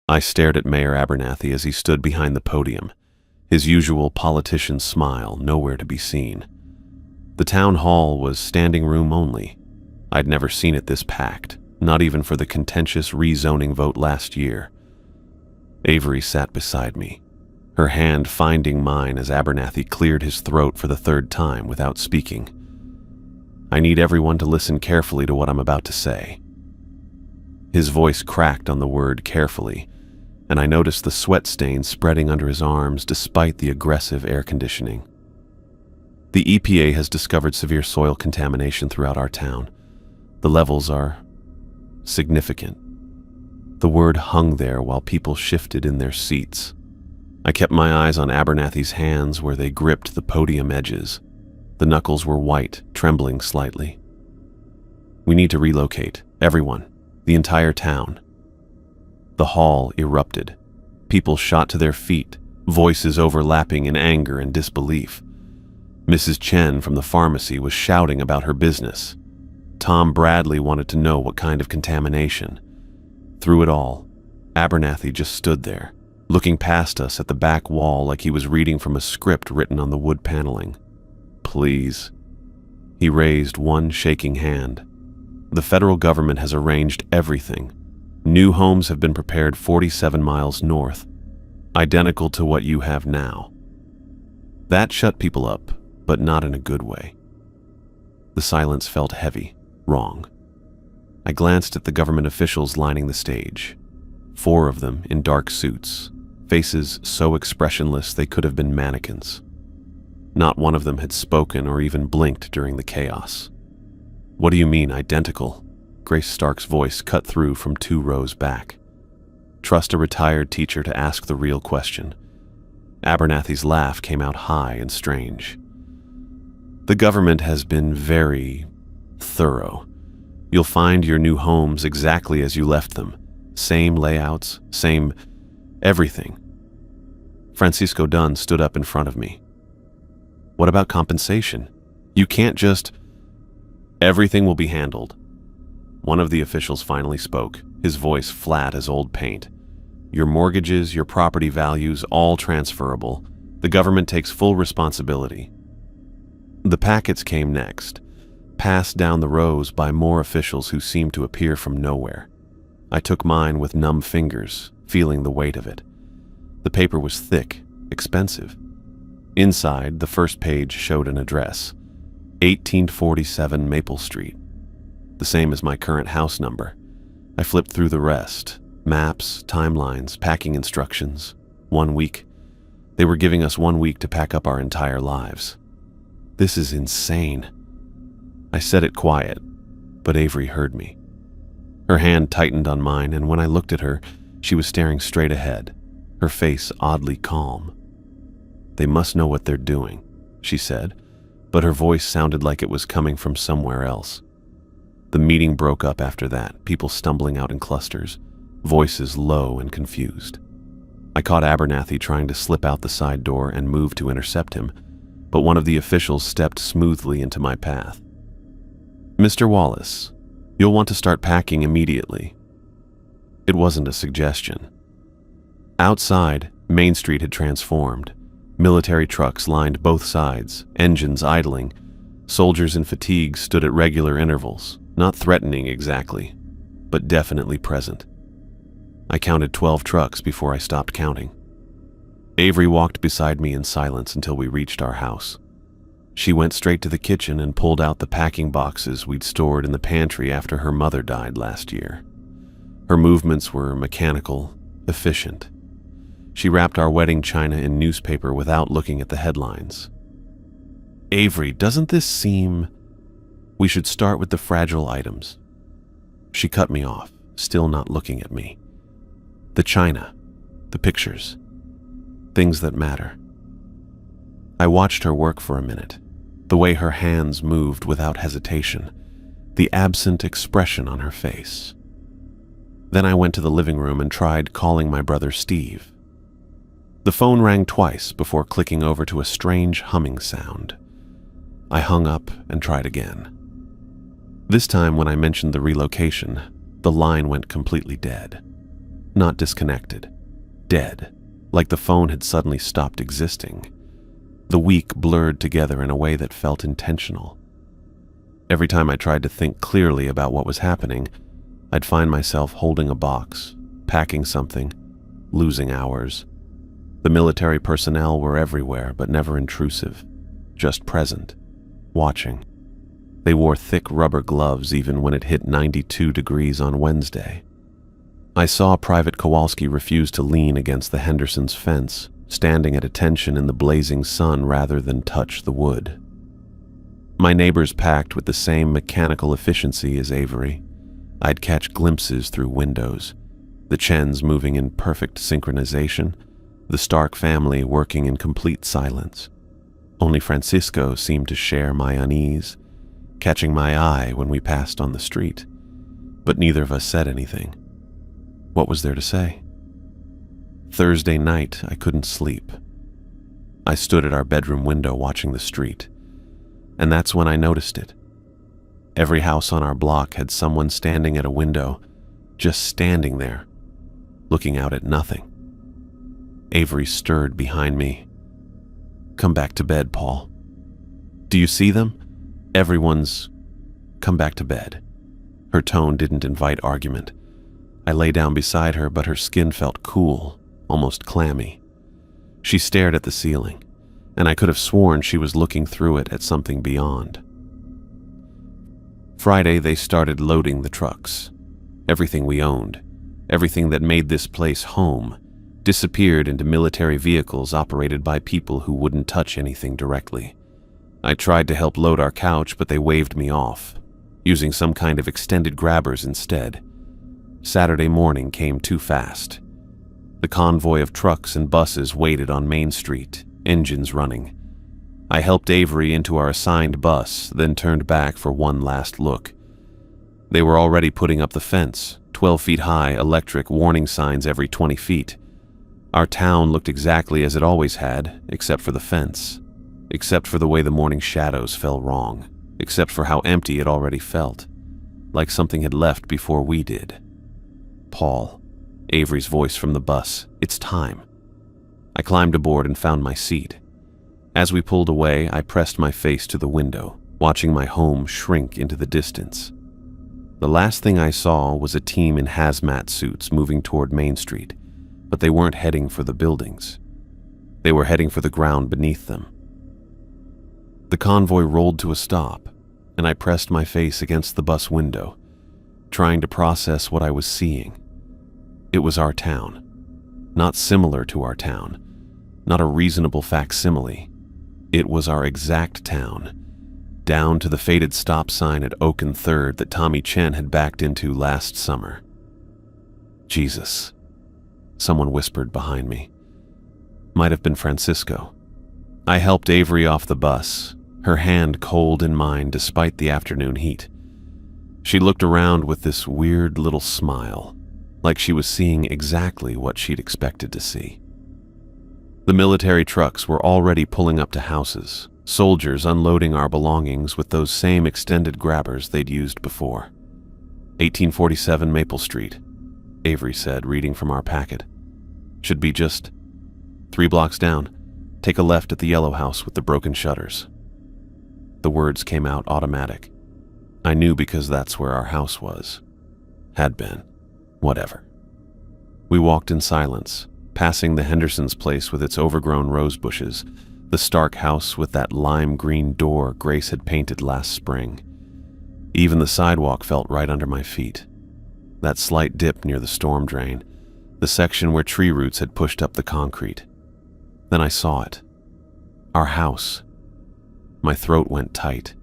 I stared at Mayor Abernathy as he stood behind the podium, his usual politician smile nowhere to be seen. The town hall was standing room only. I'd never seen it this packed, not even for the contentious rezoning vote last year. Avery sat beside me, her hand finding mine as Abernathy cleared his throat for the third time without speaking. I need everyone to listen carefully to what I'm about to say. His voice cracked on the word carefully, and I noticed the sweat stains spreading under his arms despite the aggressive air conditioning. The EPA has discovered severe soil contamination throughout our town. The levels are significant. The word hung there while people shifted in their seats. I kept my eyes on Abernathy's hands where they gripped the podium edges. The knuckles were white, trembling slightly. We need to relocate, everyone, the entire town. The hall erupted. People shot to their feet, voices overlapping in anger and disbelief. Mrs. Chen from the pharmacy was shouting about her business. Tom Bradley wanted to know what kind of contamination. Through it all, Abernathy just stood there, looking past us at the back wall like he was reading from a script written on the wood paneling. Please. He raised one shaking hand. The federal government has arranged everything. New homes have been prepared 47 miles north, identical to what you have now. That shut people up, but not in a good way. The silence felt heavy, wrong. I glanced at the government officials lining the stage. 4 of them in dark suits, faces so expressionless they could have been mannequins. Not one of them had spoken or even blinked during the chaos. What do you mean, identical? Grace Stark's voice cut through from 2 rows back. Trust a retired teacher to ask the real question. Abernathy's laugh came out high and strange. The government has been very thorough. You'll find your new homes exactly as you left them. Same layouts, same everything. Francisco Dunn stood up in front of me. What about compensation? You can't just... Everything will be handled. One of the officials finally spoke, his voice flat as old paint. Your mortgages, your property values, all transferable. The government takes full responsibility. The packets came next, passed down the rows by more officials who seemed to appear from nowhere. I took mine with numb fingers, feeling the weight of it. The paper was thick, expensive. Inside, the first page showed an address, 1847 Maple Street, the same as my current house number. I flipped through the rest, maps, timelines, packing instructions. 1 week. They were giving us 1 week to pack up our entire lives. This is insane. I said it quiet, but Avery heard me. Her hand tightened on mine, and when I looked at her, she was staring straight ahead, her face oddly calm. They must know what they're doing, she said, but her voice sounded like it was coming from somewhere else. The meeting broke up after that, people stumbling out in clusters, voices low and confused. I caught Abernathy trying to slip out the side door and move to intercept him, but one of the officials stepped smoothly into my path. Mr. Wallace, you'll want to start packing immediately. It wasn't a suggestion. Outside, Main Street had transformed. Military trucks lined both sides, engines idling. Soldiers in fatigue stood at regular intervals, not threatening exactly, but definitely present. I counted 12 trucks before I stopped counting. Avery walked beside me in silence until we reached our house. She went straight to the kitchen and pulled out the packing boxes we'd stored in the pantry after her mother died last year. Her movements were mechanical, efficient. She wrapped our wedding china in newspaper without looking at the headlines. Avery, doesn't this seem... We should start with the fragile items. She cut me off, still not looking at me. The china, the pictures, things that matter. I watched her work for a minute, the way her hands moved without hesitation, the absent expression on her face. Then I went to the living room and tried calling my brother Steve. The phone rang twice before clicking over to a strange humming sound. I hung up and tried again. This time when I mentioned the relocation, the line went completely dead. Not disconnected. Dead, like the phone had suddenly stopped existing. The week blurred together in a way that felt intentional. Every time I tried to think clearly about what was happening, I'd find myself holding a box, packing something, losing hours. The military personnel were everywhere, but never intrusive, just present, watching. They wore thick rubber gloves even when it hit 92 degrees on Wednesday. I saw Private Kowalski refuse to lean against the Hendersons' fence, standing at attention in the blazing sun rather than touch the wood. My neighbors packed with the same mechanical efficiency as Avery. I'd catch glimpses through windows, the Chens moving in perfect synchronization, the Stark family working in complete silence. Only Francisco seemed to share my unease, catching my eye when we passed on the street, but neither of us said anything. What was there to say? Thursday night, I couldn't sleep. I stood at our bedroom window watching the street, and that's when I noticed it. Every house on our block had someone standing at a window, just standing there, looking out at nothing. Avery stirred behind me. "Come back to bed, Paul. Do you see them? Everyone's... Come back to bed." Her tone didn't invite argument. I lay down beside her, but her skin felt cool, almost clammy. She stared at the ceiling, and I could have sworn she was looking through it at something beyond. Friday, they started loading the trucks. Everything we owned, everything that made this place home, disappeared into military vehicles operated by people who wouldn't touch anything directly. I tried to help load our couch, but they waved me off, using some kind of extended grabbers instead. Saturday morning came too fast. The convoy of trucks and buses waited on Main Street, engines running. I helped Avery into our assigned bus, then turned back for one last look. They were already putting up the fence, 12 feet high, electric warning signs every 20 feet. Our town looked exactly as it always had, except for the fence, except for the way the morning shadows fell wrong, except for how empty it already felt, like something had left before we did. "Paul," Avery's voice from the bus, "it's time." I climbed aboard and found my seat. As we pulled away, I pressed my face to the window, watching my home shrink into the distance. The last thing I saw was a team in hazmat suits moving toward Main Street, but they weren't heading for the buildings. They were heading for the ground beneath them. The convoy rolled to a stop, and I pressed my face against the bus window, trying to process what I was seeing. It was our town. Not similar to our town. Not a reasonable facsimile. It was our exact town, down to the faded stop sign at Oak and 3rd that Tommy Chen had backed into last summer. "Jesus," someone whispered behind me. Might have been Francisco. I helped Avery off the bus, her hand cold in mine despite the afternoon heat. She looked around with this weird little smile, like she was seeing exactly what she'd expected to see. The military trucks were already pulling up to houses, soldiers unloading our belongings with those same extended grabbers they'd used before. 1847 Maple Street, Avery said, reading from our packet. "Should be just 3 blocks down. Take a left at the yellow house with the broken shutters." The words came out automatic. I knew because that's where our house was. Had been. Whatever. We walked in silence, passing the Hendersons' place with its overgrown rose bushes, the Stark house with that lime green door Grace had painted last spring. Even the sidewalk felt right under my feet. That slight dip near the storm drain, the section where tree roots had pushed up the concrete. Then I saw it. Our house. My throat went tight.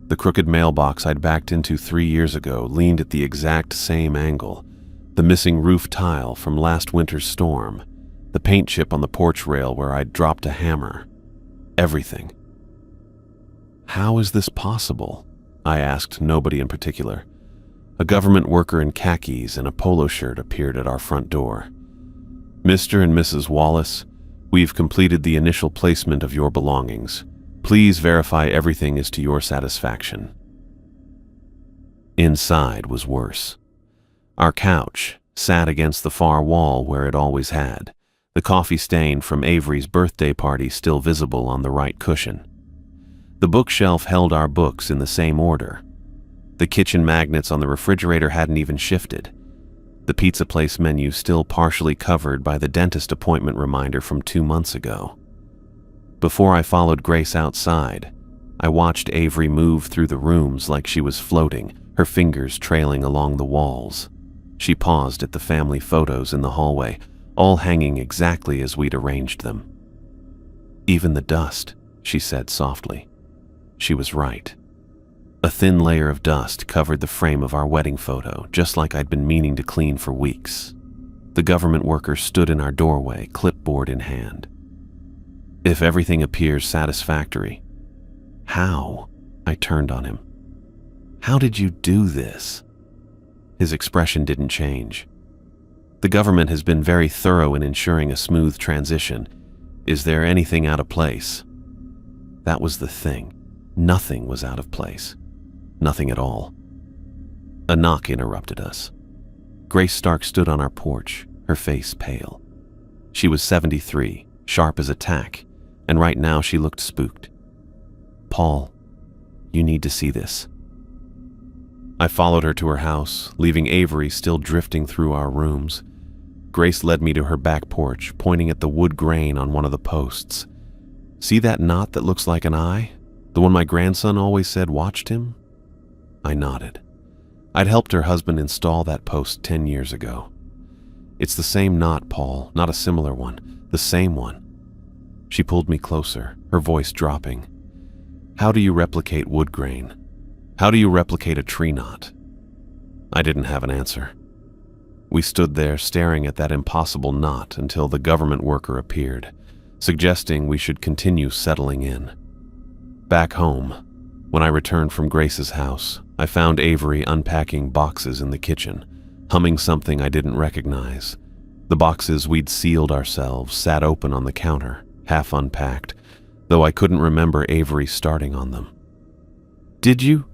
The crooked mailbox I'd backed into 3 years ago leaned at the exact same angle. The missing roof tile from last winter's storm, the paint chip on the porch rail where I'd dropped a hammer. Everything. How is this possible? I asked nobody in particular. A government worker in khakis and a polo shirt appeared at our front door. "Mr. and Mrs. Wallace, we've completed the initial placement of your belongings. Please verify everything is to your satisfaction." Inside was worse. Our couch, sat against the far wall where it always had, the coffee stain from Avery's birthday party still visible on the right cushion. The bookshelf held our books in the same order. The kitchen magnets on the refrigerator hadn't even shifted. The pizza place menu still partially covered by the dentist appointment reminder from 2 months ago. Before I followed Grace outside, I watched Avery move through the rooms like she was floating, her fingers trailing along the walls. She paused at the family photos in the hallway, all hanging exactly as we'd arranged them. "Even the dust," she said softly. She was right. A thin layer of dust covered the frame of our wedding photo, just like I'd been meaning to clean for weeks. The government worker stood in our doorway, clipboard in hand. "If everything appears satisfactory." "How?" I turned on him. "How did you do this?" His expression didn't change. "The government has been very thorough in ensuring a smooth transition. Is there anything out of place?" That was the thing. Nothing was out of place. Nothing at all. A knock interrupted us. Grace Stark stood on our porch, her face pale. She was 73, sharp as a tack, and right now she looked spooked. "Paul, you need to see this." I followed her to her house, leaving Avery still drifting through our rooms. Grace led me to her back porch, pointing at the wood grain on one of the posts. "See that knot that looks like an eye? The one my grandson always said watched him?" I nodded. I'd helped her husband install that post 10 years ago. "It's the same knot, Paul, not a similar one. The same one." She pulled me closer, her voice dropping. "How do you replicate wood grain? How do you replicate a tree knot?" I didn't have an answer. We stood there staring at that impossible knot until the government worker appeared, suggesting we should continue settling in. Back home, when I returned from Grace's house, I found Avery unpacking boxes in the kitchen, humming something I didn't recognize. The boxes we'd sealed ourselves sat open on the counter, half unpacked, though I couldn't remember Avery starting on them. "Did you?"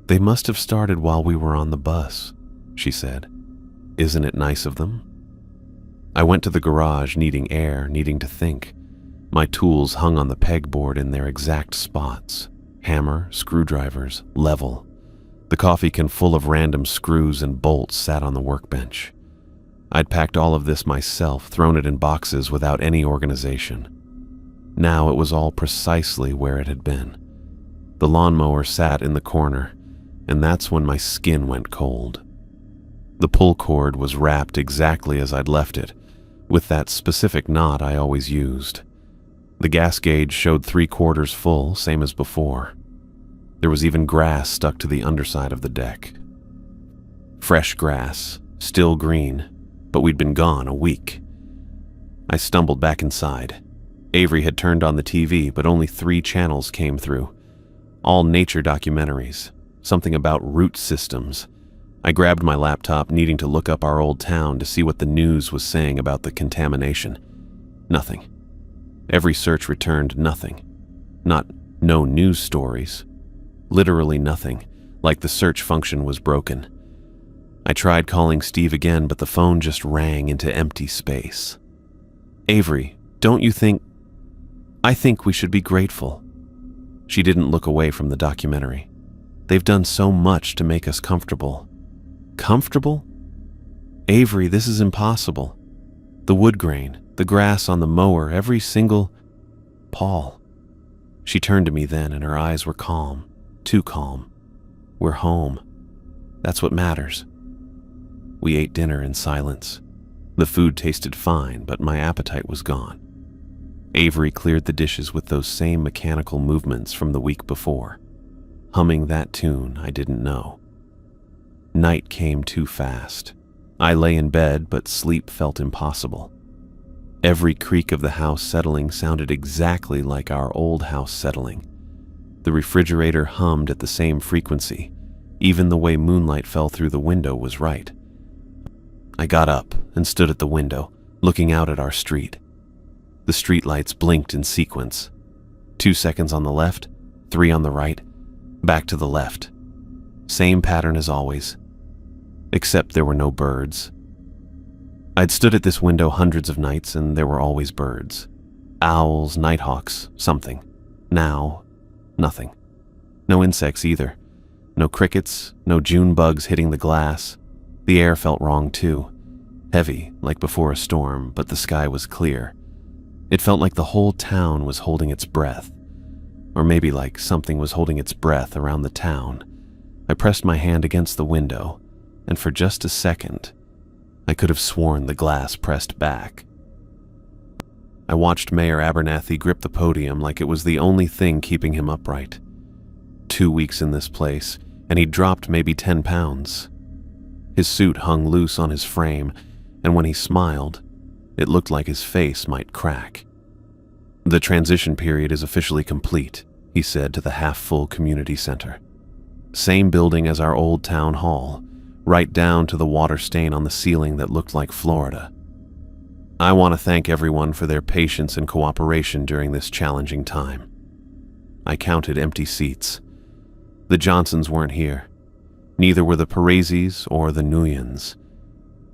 "They must have started while we were on the bus," she said. "Isn't it nice of them?" I went to the garage, needing air, needing to think. My tools hung on the pegboard in their exact spots. Hammer, screwdrivers, level. The coffee can full of random screws and bolts sat on the workbench. I'd packed all of this myself, thrown it in boxes without any organization. Now it was all precisely where it had been. The lawnmower sat in the corner, and that's when my skin went cold. The pull cord was wrapped exactly as I'd left it, with that specific knot I always used. The gas gauge showed 3/4 full, same as before. There was even grass stuck to the underside of the deck. Fresh grass, still green, but we'd been gone a week. I stumbled back inside. Avery had turned on the TV, but only 3 channels came through. All nature documentaries, something about root systems. I grabbed my laptop, needing to look up our old town to see what the news was saying about the contamination. Nothing. Every search returned nothing. Not no news stories. Literally nothing, like the search function was broken. I tried calling Steve again, but the phone just rang into empty space. "Avery, don't you think—" "I think we should be grateful." She didn't look away from the documentary. "They've done so much to make us comfortable." "Comfortable? Avery, this is impossible. The wood grain, the grass on the mower, every single—" "Paul." She turned to me then, and her eyes were calm, too calm. "We're home. That's what matters." We ate dinner in silence. The food tasted fine, but my appetite was gone. Avery cleared the dishes with those same mechanical movements from the week before, humming that tune I didn't know. Night came too fast. I lay in bed, but sleep felt impossible. Every creak of the house settling sounded exactly like our old house settling. The refrigerator hummed at the same frequency. Even the way moonlight fell through the window was right. I got up and stood at the window, looking out at our street. The streetlights blinked in sequence. 2 seconds on the left, 3 on the right, back to the left. Same pattern as always. Except there were no birds, I'd stood at this window hundreds of nights and there were always birds. Owls, nighthawks, something. Now, nothing. No insects either. No crickets, no June bugs hitting the glass. The air felt wrong too. Heavy, like before a storm, but the sky was clear. It felt like the whole town was holding its breath. Or maybe like something was holding its breath around the town. I pressed my hand against the window, and for just a second, I could have sworn the glass pressed back. I watched Mayor Abernathy grip the podium like it was the only thing keeping him upright. 2 weeks in this place, and he'd dropped maybe 10 pounds. His suit hung loose on his frame, and when he smiled, it looked like his face might crack. "The transition period is officially complete," he said to the half-full community center. "Same building as our old town hall, right down to the water stain on the ceiling that looked like Florida. I want to thank everyone for their patience and cooperation during this challenging time." I counted empty seats. The Johnsons weren't here. Neither were the Paresis or the Nguyens.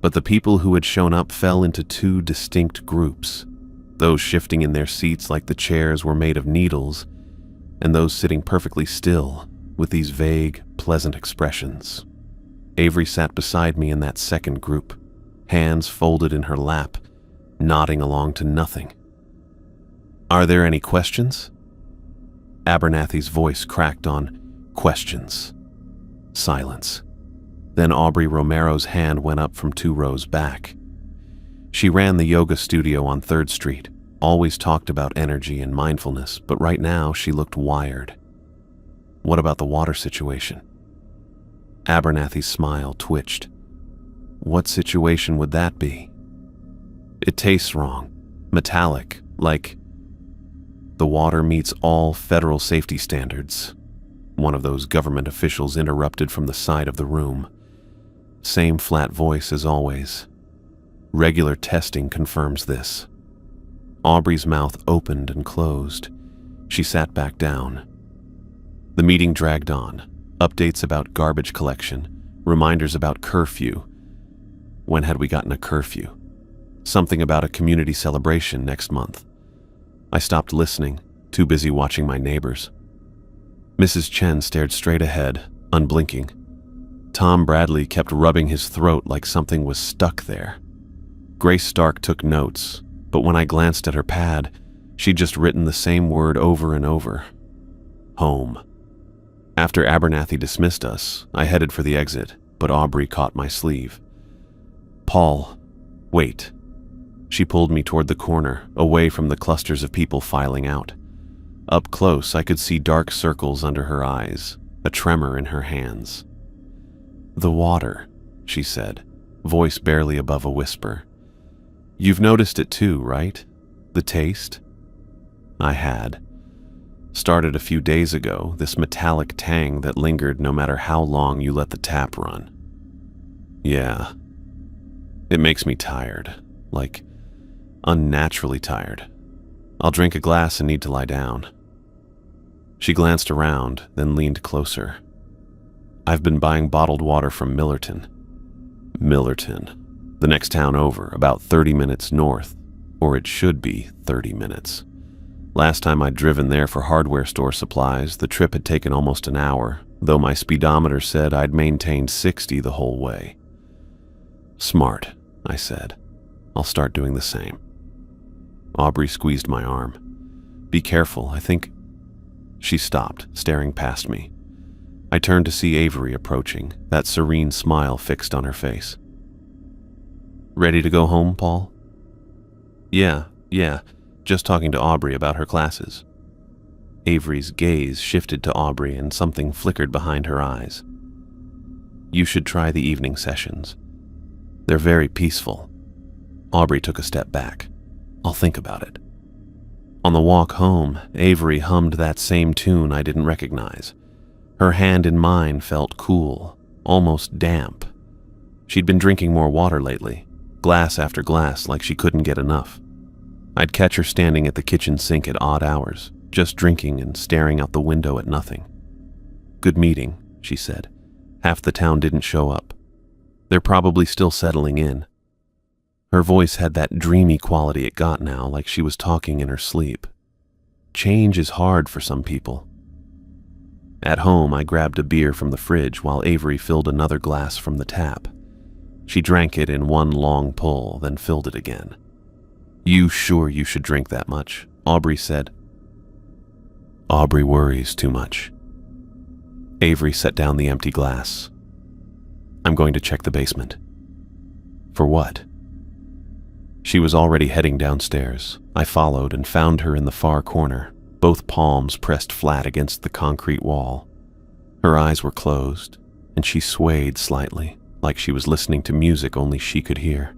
But the people who had shown up fell into 2 distinct groups, those shifting in their seats like the chairs were made of needles, and those sitting perfectly still with these vague, pleasant expressions. Avery sat beside me in that second group, hands folded in her lap, nodding along to nothing. "Are there any questions?" Abernathy's voice cracked on questions. Silence. Then Aubrey Romero's hand went up from 2 rows back. She ran the yoga studio on 3rd Street, always talked about energy and mindfulness, but right now she looked wired. "What about the water situation?" Abernathy's smile twitched. "What situation would that be?" "It tastes wrong. Metallic, like the water meets all federal safety standards." One of those government officials interrupted from the side of the room. Same flat voice as always. "Regular testing confirms this." Aubrey's mouth opened and closed. She sat back down. The meeting dragged on. Updates about garbage collection, reminders about curfew. When had we gotten a curfew? Something about a community celebration next month. I stopped listening, too busy watching my neighbors. Mrs. Chen stared straight ahead, unblinking. Tom Bradley kept rubbing his throat like something was stuck there. Grace Stark took notes, but when I glanced at her pad, she'd just written the same word over and over. Home. After Abernathy dismissed us, I headed for the exit, but Aubrey caught my sleeve. "Paul, wait." She pulled me toward the corner, away from the clusters of people filing out. Up close, I could see dark circles under her eyes, a tremor in her hands. "The water," she said, voice barely above a whisper. "You've noticed it too, right? The taste?" I had. Started a few days ago, this metallic tang that lingered no matter how long you let the tap run. Yeah. It makes me tired, like unnaturally tired. I'll drink a glass and need to lie down. She glanced around, then leaned closer. "I've been buying bottled water from Millerton." Millerton. The next town over, about 30 minutes north, or it should be 30 minutes. Last time I'd driven there for hardware store supplies, the trip had taken almost an hour, though my speedometer said I'd maintained 60 the whole way. "Smart," I said. "I'll start doing the same." Aubrey squeezed my arm. "Be careful, I think—" She stopped, staring past me. I turned to see Avery approaching, that serene smile fixed on her face. "Ready to go home, Paul?" Yeah, just talking to Aubrey about her classes." Avery's gaze shifted to Aubrey and something flickered behind her eyes. "You should try the evening sessions. They're very peaceful." Aubrey took a step back. "I'll think about it." On the walk home, Avery hummed that same tune I didn't recognize. Her hand in mine felt cool, almost damp. She'd been drinking more water lately, glass after glass like she couldn't get enough. I'd catch her standing at the kitchen sink at odd hours, just drinking and staring out the window at nothing. "Good meeting," she said. "Half the town didn't show up. They're probably still settling in." Her voice had that dreamy quality it got now, like she was talking in her sleep. Change is hard for some people. At home, I grabbed a beer from the fridge while Avery filled another glass from the tap. She drank it in one long pull, then filled it again. "You sure you should drink that much?" Aubrey said. "Aubrey worries too much." Avery set down the empty glass. "I'm going to check the basement." "For what?" She was already heading downstairs. I followed and found her in the far corner, both palms pressed flat against the concrete wall. Her eyes were closed, and she swayed slightly, like she was listening to music only she could hear.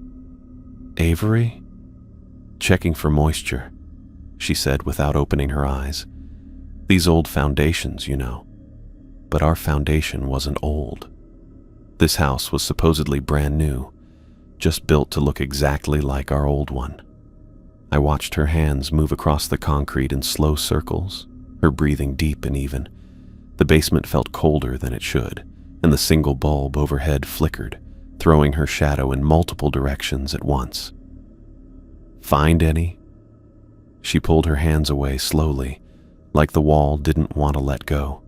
"Avery?" "Checking for moisture," she said without opening her eyes. "These old foundations, you know." But our foundation wasn't old. This house was supposedly brand new, just built to look exactly like our old one. I watched her hands move across the concrete in slow circles, her breathing deep and even. The basement felt colder than it should, and the single bulb overhead flickered, throwing her shadow in multiple directions at once. "Find any?" She pulled her hands away slowly, like the wall didn't want to let go.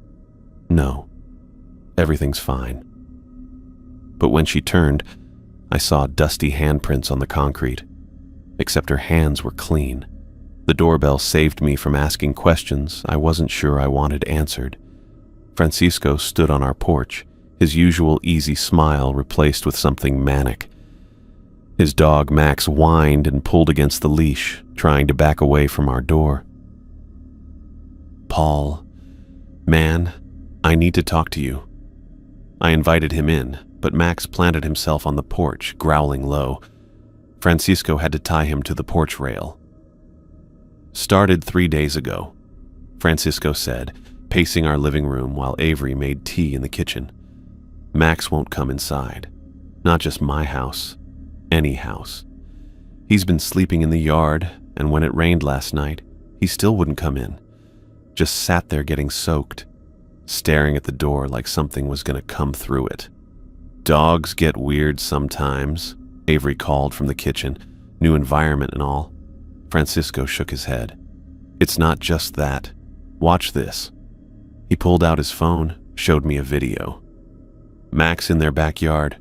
"No, everything's fine." But when she turned, I saw dusty handprints on the concrete, except her hands were clean. The doorbell saved me from asking questions I wasn't sure I wanted answered. Francisco stood on our porch, his usual easy smile replaced with something manic. His dog Max whined and pulled against the leash, trying to back away from our door. "Paul, man, I need to talk to you." I invited him in, but Max planted himself on the porch, growling low. Francisco had to tie him to the porch rail. "Started 3 days ago," Francisco said, pacing our living room while Avery made tea in the kitchen. "Max won't come inside. Not just my house, any house. He's been sleeping in the yard, and when it rained last night, he still wouldn't come in. Just sat there getting soaked, staring at the door like something was going to come through it." "Dogs get weird sometimes," Avery called from the kitchen, "new environment and all." Francisco shook his head. "It's not just that. Watch this." He pulled out his phone, showed me a video. Max in their backyard,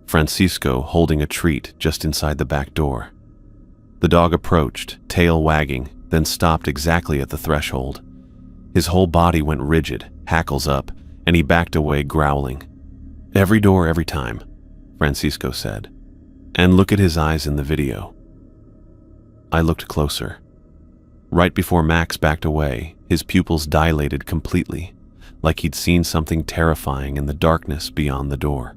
Francisco holding a treat just inside the back door. The dog approached, tail wagging, then stopped exactly at the threshold. His whole body went rigid, hackles up, and he backed away growling. "Every door, every time," Francisco said. "And look at his eyes in the video." I looked closer. Right before Max backed away, his pupils dilated completely, like he'd seen something terrifying in the darkness beyond the door.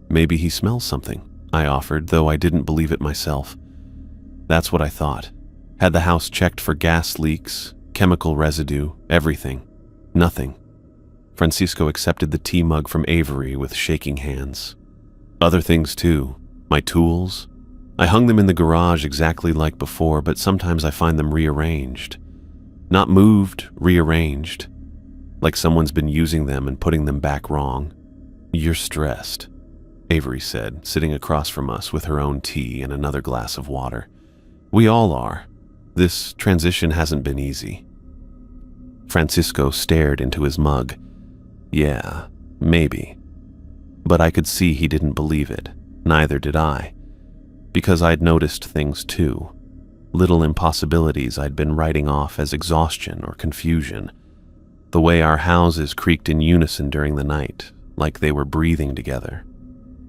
"Maybe he smells something," I offered, though I didn't believe it myself. That's what I thought. Had the house checked for gas leaks, chemical residue, everything. Nothing. Francisco accepted the tea mug from Avery with shaking hands. "Other things too. My tools. I hung them in the garage exactly like before, but sometimes I find them rearranged. Not moved, rearranged. Like someone's been using them and putting them back wrong." "You're stressed," Avery said, sitting across from us with her own tea and another glass of water. "We all are. This transition hasn't been easy." Francisco stared into his mug. "Yeah, maybe." But I could see he didn't believe it. Neither did I. Because I'd noticed things too. Little impossibilities I'd been writing off as exhaustion or confusion. The way our houses creaked in unison during the night, like they were breathing together.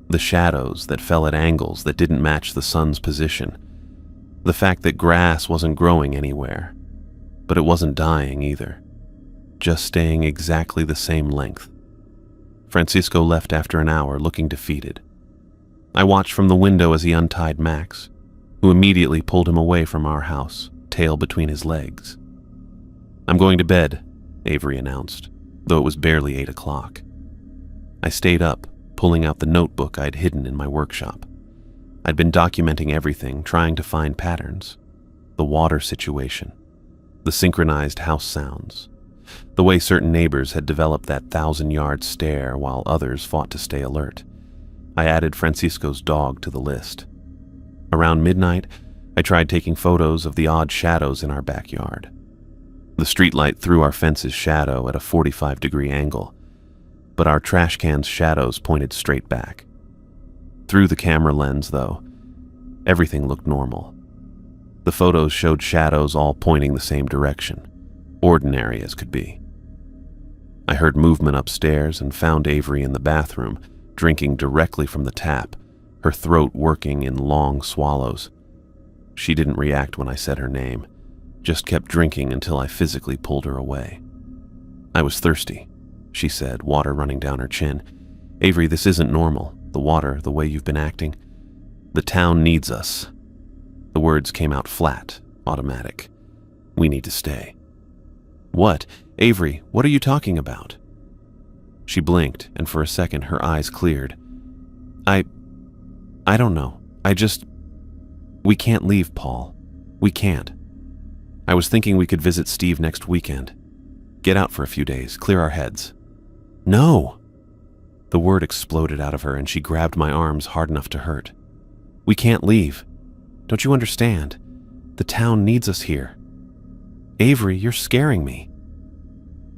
The shadows that fell at angles that didn't match the sun's position. The fact that grass wasn't growing anywhere. But it wasn't dying either. Just staying exactly the same length. Francisco left after an hour, looking defeated. I watched from the window as he untied Max, who immediately pulled him away from our house, tail between his legs. "I'm going to bed," Avery announced, though it was barely 8 o'clock. I stayed up, pulling out the notebook I'd hidden in my workshop. I'd been documenting everything, trying to find patterns. The water situation, the synchronized house sounds, the way certain neighbors had developed that 1,000-yard stare while others fought to stay alert. I added Francisco's dog to the list. Around midnight, I tried taking photos of the odd shadows in our backyard. The streetlight threw our fence's shadow at a 45-degree angle, but our trash can's shadows pointed straight back. Through the camera lens, though, everything looked normal. The photos showed shadows all pointing the same direction, ordinary as could be. I heard movement upstairs and found Avery in the bathroom, drinking directly from the tap, her throat working in long swallows. She didn't react when I said her name, just kept drinking until I physically pulled her away. "I was thirsty," she said, water running down her chin. "Avery, this isn't normal. The water, the way you've been acting. The town needs us." The words came out flat, automatic. "We need to stay." "What? Avery, what are you talking about?" She blinked, and for a second her eyes cleared. I don't know. We can't leave, Paul. We can't. I was thinking we could visit Steve next weekend. Get out for a few days, clear our heads." "No!" The word exploded out of her, and she grabbed my arms hard enough to hurt. "We can't leave. Don't you understand? The town needs us here. Avery, you're scaring me."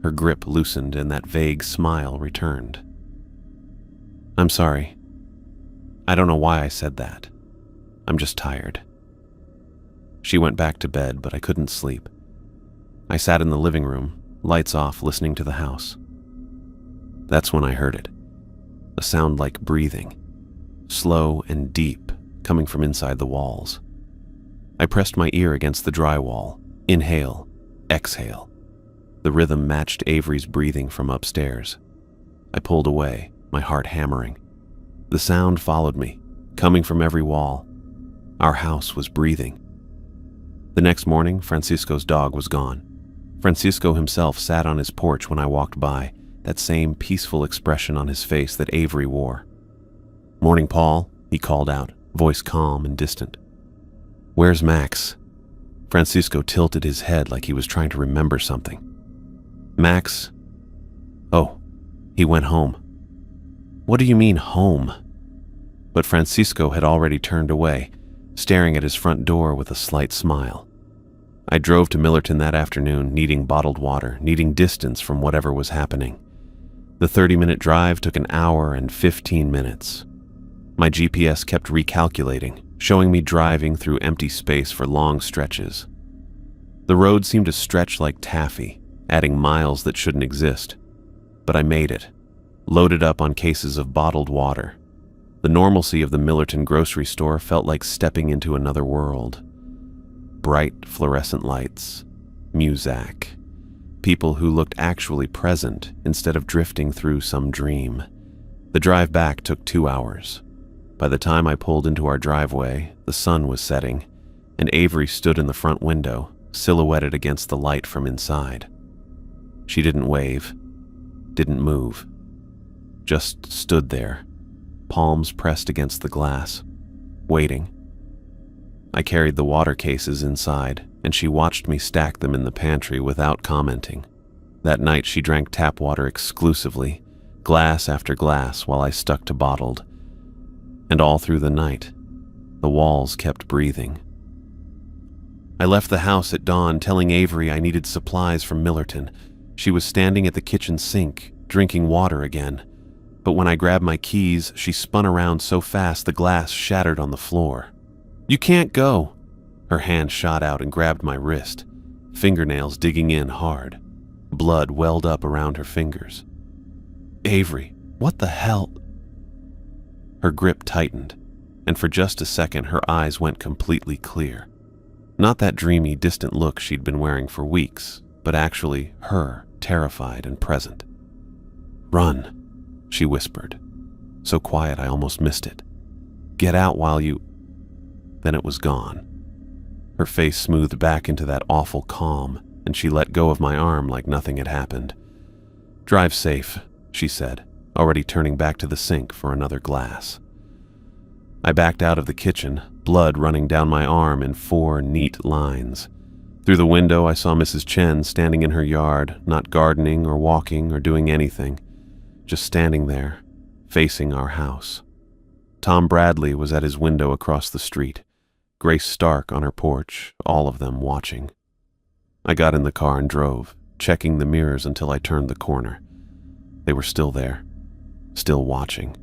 Her grip loosened and that vague smile returned. "I'm sorry. I don't know why I said that. I'm just tired." She went back to bed, but I couldn't sleep. I sat in the living room, lights off, listening to the house. That's when I heard it. A sound like breathing, slow and deep, coming from inside the walls. I pressed my ear against the drywall. Inhale, exhale. The rhythm matched Avery's breathing from upstairs. I pulled away, my heart hammering. The sound followed me, coming from every wall. Our house was breathing. The next morning, Francisco's dog was gone. Francisco himself sat on his porch when I walked by, that same peaceful expression on his face that Avery wore. "Morning, Paul," he called out, voice calm and distant. "Where's Max?" Francisco tilted his head like he was trying to remember something. "Max? Oh, he went home." "What do you mean, home?" But Francisco had already turned away, staring at his front door with a slight smile. I drove to Millerton that afternoon, needing bottled water, needing distance from whatever was happening. The 30-minute drive took an hour and 15 minutes. My GPS kept recalculating, showing me driving through empty space for long stretches. The road seemed to stretch like taffy, adding miles that shouldn't exist. But I made it, loaded up on cases of bottled water. The normalcy of the Millerton grocery store felt like stepping into another world. Bright fluorescent lights, muzak, people who looked actually present instead of drifting through some dream. The drive back took 2 hours. By the time I pulled into our driveway, the sun was setting, and Avery stood in the front window, silhouetted against the light from inside. She didn't wave, didn't move, just stood there, palms pressed against the glass, waiting. I carried the water cases inside, and she watched me stack them in the pantry without commenting. That night she drank tap water exclusively, glass after glass, while I stuck to bottled. And all through the night, the walls kept breathing. I left the house at dawn, telling Avery I needed supplies from Millerton. She was standing at the kitchen sink, drinking water again. But when I grabbed my keys, she spun around so fast the glass shattered on the floor. "You can't go!" Her hand shot out and grabbed my wrist, fingernails digging in hard. Blood welled up around her fingers. "Avery, what the hell?" Her grip tightened, and for just a second her eyes went completely clear. Not that dreamy, distant look she'd been wearing for weeks, but actually her, terrified and present. "Run," she whispered, so quiet I almost missed it. "Get out while you—" Then it was gone. Her face smoothed back into that awful calm, and she let go of my arm like nothing had happened. "Drive safe," she said, already turning back to the sink for another glass. I backed out of the kitchen, blood running down my arm in 4 neat lines. Through the window I saw Mrs. Chen standing in her yard, not gardening or walking or doing anything, just standing there, facing our house. Tom Bradley was at his window across the street, Grace Stark on her porch, all of them watching. I got in the car and drove, checking the mirrors until I turned the corner. They were still there, still watching.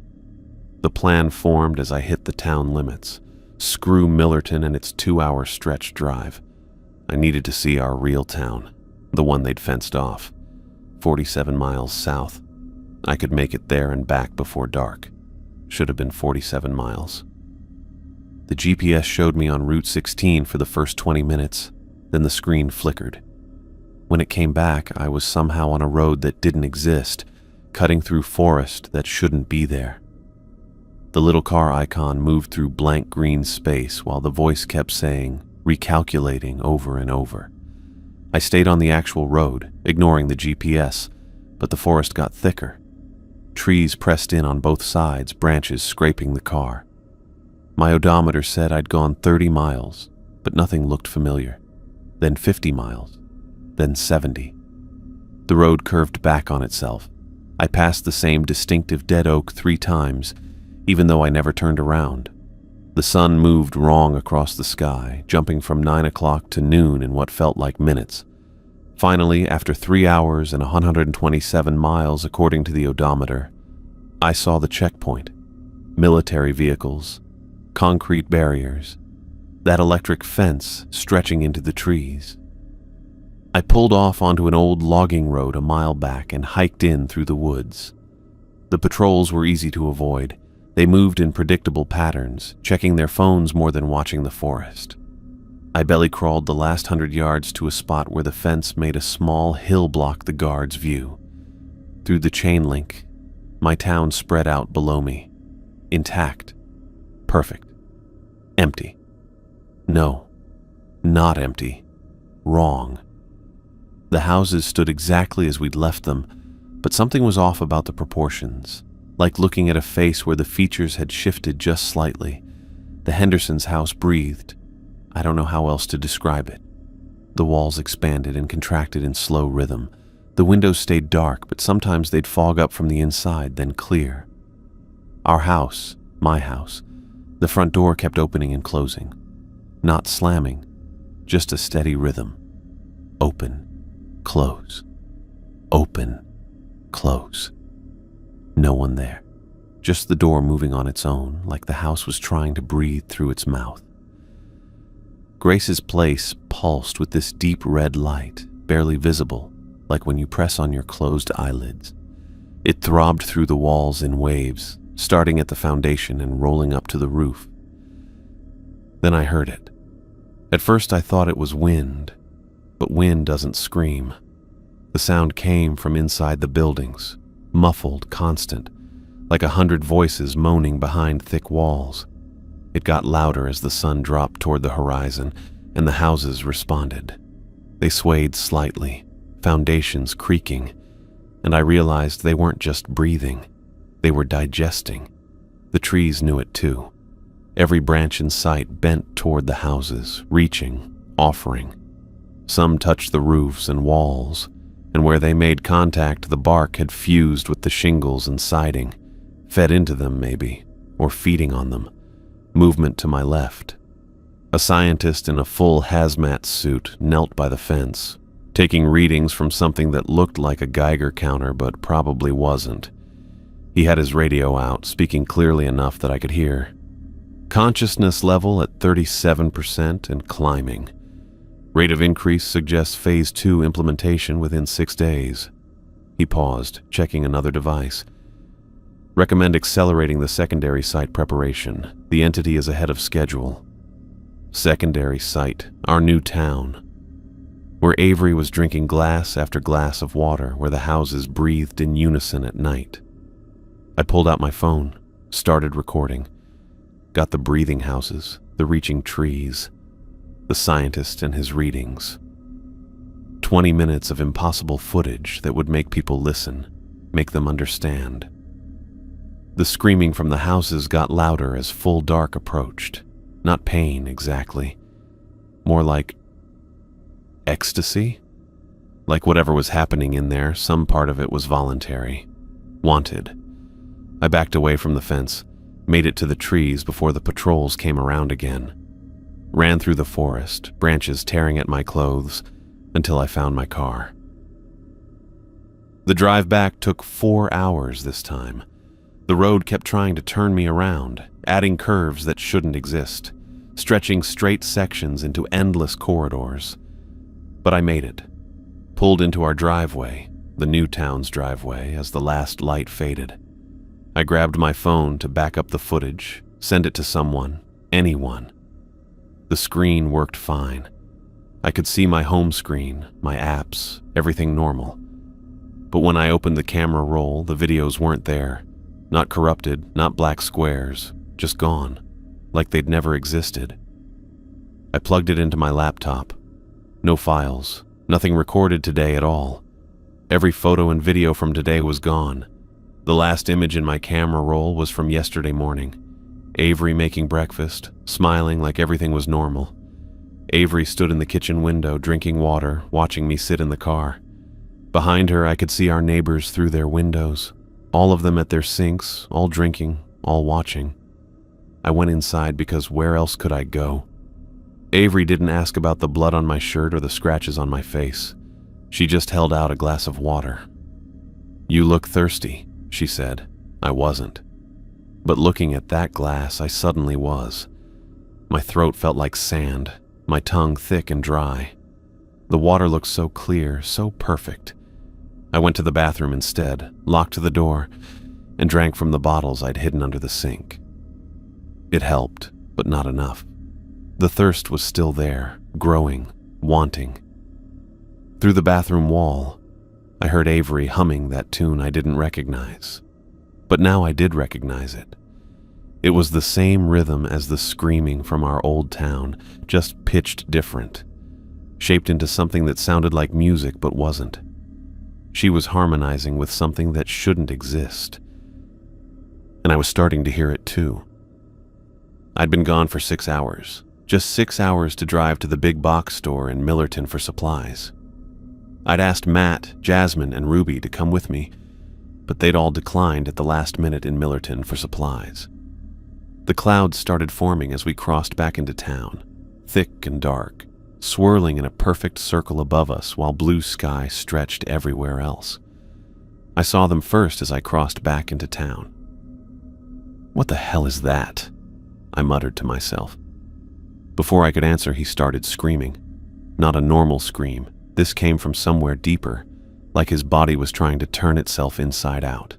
The plan formed as I hit the town limits. Screw Millerton and its 2-hour stretch drive. I needed to see our real town, the one they'd fenced off, 47 miles south. I could make it there and back before dark. Should have been 47 miles. The GPS showed me on Route 16 for the first 20 minutes, then the screen flickered. When it came back, I was somehow on a road that didn't exist, cutting through forest that shouldn't be there. The little car icon moved through blank green space while the voice kept saying, recalculating over and over. I stayed on the actual road, ignoring the GPS, but the forest got thicker. Trees pressed in on both sides, branches scraping the car. My odometer said I'd gone 30 miles, but nothing looked familiar. Then 50 miles, then 70. The road curved back on itself. I passed the same distinctive dead oak 3 times, even though I never turned around. The sun moved wrong across the sky, jumping from 9 o'clock to noon in what felt like minutes. Finally, after 3 hours and 127 miles according to the odometer, I saw the checkpoint. Military vehicles, concrete barriers, that electric fence stretching into the trees. I pulled off onto an old logging road a mile back and hiked in through the woods. The patrols were easy to avoid. They moved in predictable patterns, checking their phones more than watching the forest. I belly crawled the last 100 yards to a spot where the fence made a small hill block the guard's view. Through the chain link, my town spread out below me. Intact. Perfect. Empty. No, not empty. Wrong. The houses stood exactly as we'd left them, but something was off about the proportions. Like looking at a face where the features had shifted just slightly. The Hendersons' house breathed. I don't know how else to describe it. The walls expanded and contracted in slow rhythm. The windows stayed dark, but sometimes they'd fog up from the inside, then clear. Our house, my house, the front door kept opening and closing. Not slamming, just a steady rhythm. Open, close, open, close. No one there, just the door moving on its own, like the house was trying to breathe through its mouth. Grace's place pulsed with this deep red light, barely visible, like when you press on your closed eyelids. It throbbed through the walls in waves, starting at the foundation and rolling up to the roof. Then I heard it. At first I thought it was wind, but wind doesn't scream. The sound came from inside the buildings. Muffled, constant, like 100 voices moaning behind thick walls. It got louder as the sun dropped toward the horizon, and the houses responded. They swayed slightly, foundations creaking, and I realized they weren't just breathing, they were digesting. The trees knew it too. Every branch in sight bent toward the houses, reaching, offering. Some touched the roofs and walls, and where they made contact, the bark had fused with the shingles and siding, fed into them maybe, or feeding on them. Movement to my left. A scientist in a full hazmat suit knelt by the fence, taking readings from something that looked like a Geiger counter but probably wasn't. He had his radio out, speaking clearly enough that I could hear. Consciousness level at 37% and climbing. Rate of increase suggests Phase 2 implementation within 6 days. He paused, checking another device. Recommend accelerating the secondary site preparation. The entity is ahead of schedule. Secondary site, our new town. Where Avery was drinking glass after glass of water, where the houses breathed in unison at night. I pulled out my phone, started recording. Got the breathing houses, the reaching trees, the scientist and his readings. 20 minutes of impossible footage that would make people listen, make them understand. The screaming from the houses got louder as full dark approached. Not pain, exactly. More like ecstasy? Like whatever was happening in there, some part of it was voluntary. Wanted. I backed away from the fence, made it to the trees before the patrols came around again. ran through the forest, branches tearing at my clothes, until I found my car. The drive back took 4 hours this time. The road kept trying to turn me around, adding curves that shouldn't exist, stretching straight sections into endless corridors. But I made it, pulled into our driveway, the new town's driveway, as the last light faded. I grabbed my phone to back up the footage, send it to someone, anyone. The screen worked fine. I could see my home screen, my apps, everything normal. But when I opened the camera roll, the videos weren't there. Not corrupted, not black squares, just gone, like they'd never existed. I plugged it into my laptop. No files, nothing recorded today at all. Every photo and video from today was gone. The last image in my camera roll was from yesterday morning. Avery making breakfast, smiling like everything was normal. Avery stood in the kitchen window, drinking water, watching me sit in the car. Behind her, I could see our neighbors through their windows, all of them at their sinks, all drinking, all watching. I went inside because where else could I go? Avery didn't ask about the blood on my shirt or the scratches on my face. She just held out a glass of water. "You look thirsty," she said. I wasn't. But looking at that glass, I suddenly was. My throat felt like sand, my tongue thick and dry. The water looked so clear, so perfect. I went to the bathroom instead, locked the door, and drank from the bottles I'd hidden under the sink. It helped, but not enough. The thirst was still there, growing, wanting. Through the bathroom wall, I heard Avery humming that tune I didn't recognize. But now I did recognize it. It was the same rhythm as the screaming from our old town, just pitched different, shaped into something that sounded like music but wasn't. She was harmonizing with something that shouldn't exist. And I was starting to hear it too. I'd been gone for 6 hours, just 6 hours to drive to the big box store in Millerton for supplies. I'd asked Matt, Jasmine, and Ruby to come with me, but they'd all declined at the last minute in Millerton for supplies. The clouds started forming as we crossed back into town, thick and dark, swirling in a perfect circle above us while blue sky stretched everywhere else. I saw them first as I crossed back into town. "What the hell is that?" I muttered to myself. Before I could answer, he started screaming. Not a normal scream. This came from somewhere deeper, like his body was trying to turn itself inside out.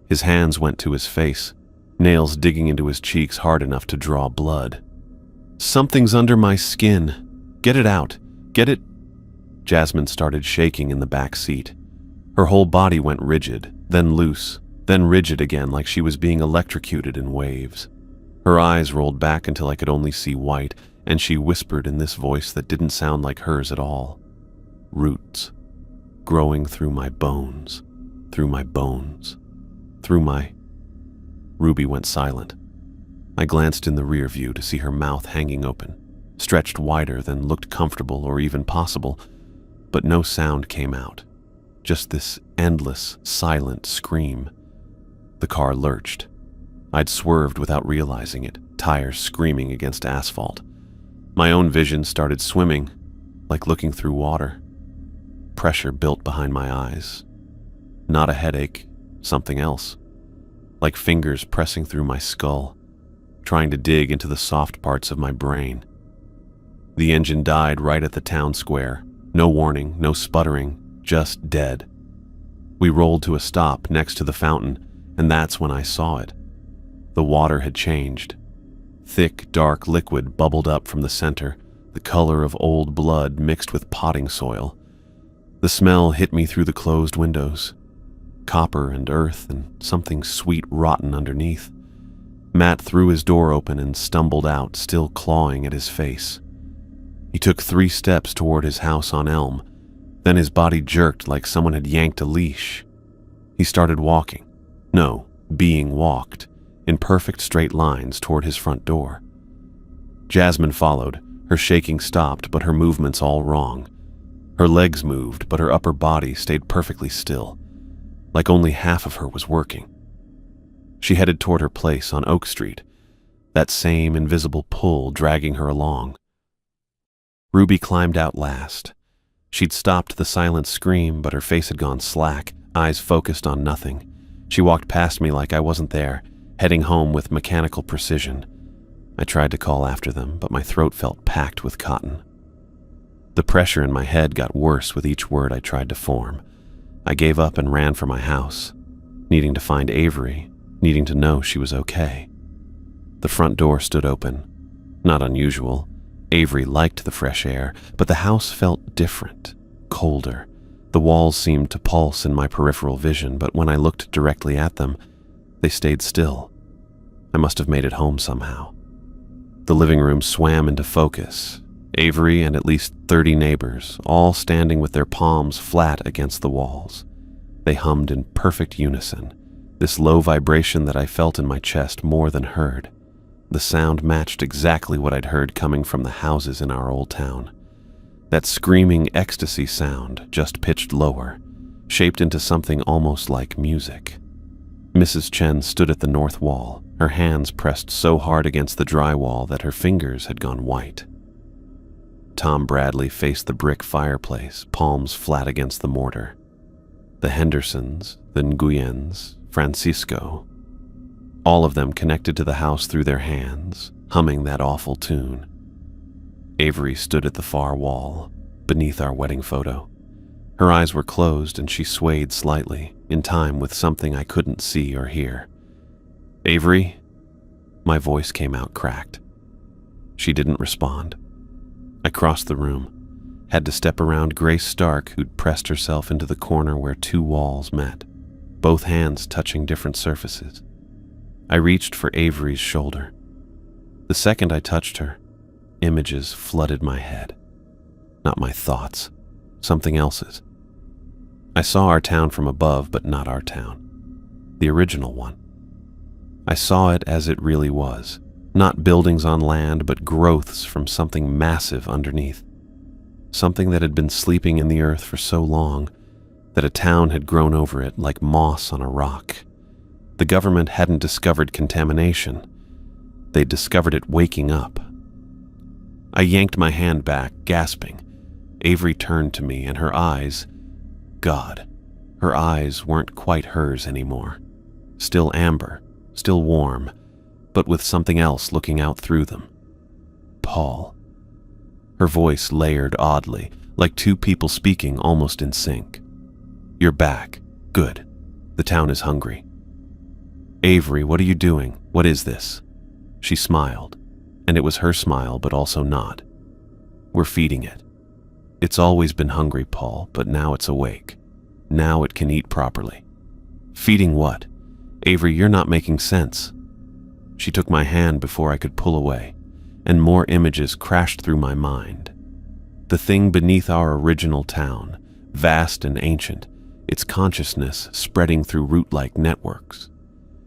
His hands went to his face, nails digging into his cheeks hard enough to draw blood. "Something's under my skin. Get it out. Get it." Jasmine started shaking in the back seat. Her whole body went rigid, then loose, then rigid again like she was being electrocuted in waves. Her eyes rolled back until I could only see white, and she whispered in this voice that didn't sound like hers at all. "Roots. Growing through my bones. Through my bones. Through my..." Ruby went silent. I glanced in the rear view to see her mouth hanging open, stretched wider than looked comfortable or even possible, but no sound came out. Just this endless, silent scream. The car lurched. I'd swerved without realizing it, tires screaming against asphalt. My own vision started swimming, like looking through water. Pressure built behind my eyes. Not a headache, something else. Like fingers pressing through my skull, trying to dig into the soft parts of my brain. The engine died right at the town square. No warning, no sputtering, just dead. We rolled to a stop next to the fountain, and that's when I saw it. The water had changed. Thick, dark liquid bubbled up from the center, the color of old blood mixed with potting soil. The smell hit me through the closed windows. Copper and earth and something sweet rotten underneath. Matt threw his door open and stumbled out, still clawing at his face. He took 3 steps toward his house on Elm. Then his body jerked like someone had yanked a leash. He started walking. No, being walked, in perfect straight lines toward his front door. Jasmine followed. Her shaking stopped, but her movements all wrong. Her legs moved, but her upper body stayed perfectly still, like only half of her was working. She headed toward her place on Oak Street. that same invisible pull dragging her along. Ruby climbed out last. She'd stopped the silent scream, but her face had gone slack, eyes focused on nothing. She walked past me like I wasn't there, heading home with mechanical precision. I tried to call after them, but my throat felt packed with cotton. The pressure in my head got worse with each word I tried to form. I gave up and ran for my house, needing to find Avery, needing to know she was okay. The front door stood open. Not unusual. Avery liked the fresh air, but the house felt different, colder. The walls seemed to pulse in my peripheral vision, but when I looked directly at them, they stayed still. I must have made it home somehow. The living room swam into focus. Avery and at least 30 neighbors, all standing with their palms flat against the walls. They hummed in perfect unison, this low vibration that I felt in my chest more than heard. The sound matched exactly what I'd heard coming from the houses in our old town. That screaming ecstasy sound, just pitched lower, shaped into something almost like music. Mrs. Chen stood at the north wall, her hands pressed so hard against the drywall that her fingers had gone white. Tom Bradley faced the brick fireplace, palms flat against the mortar. The Hendersons, the Nguyens, Francisco, all of them connected to the house through their hands, humming that awful tune. Avery stood at the far wall, beneath our wedding photo. Her eyes were closed and she swayed slightly, in time with something I couldn't see or hear. "Avery?" My voice came out cracked. She didn't respond. I crossed the room, had to step around Grace Stark, who'd pressed herself into the corner where two walls met, both hands touching different surfaces. I reached for Avery's shoulder. The second I touched her, images flooded my head. Not my thoughts, something else's. I saw our town from above, but not our town. The original one. I saw it as it really was. Not buildings on land, but growths from something massive underneath. Something that had been sleeping in the earth for so long that a town had grown over it like moss on a rock. The government hadn't discovered contamination. They'd discovered it waking up. I yanked my hand back, gasping. Avery turned to me, and her eyes, God, her eyes weren't quite hers anymore. Still amber, still warm, but with something else looking out through them. Paul. Her voice layered oddly, like two people speaking almost in sync. "You're back. Good. The town is hungry." "Avery, what are you doing? What is this?" She smiled, and it was her smile, but also not. "We're feeding it. It's always been hungry, Paul, but now it's awake. Now it can eat properly." "Feeding what? Avery, you're not making sense." She took my hand before I could pull away, and more images crashed through my mind. The thing beneath our original town, vast and ancient, its consciousness spreading through root-like networks.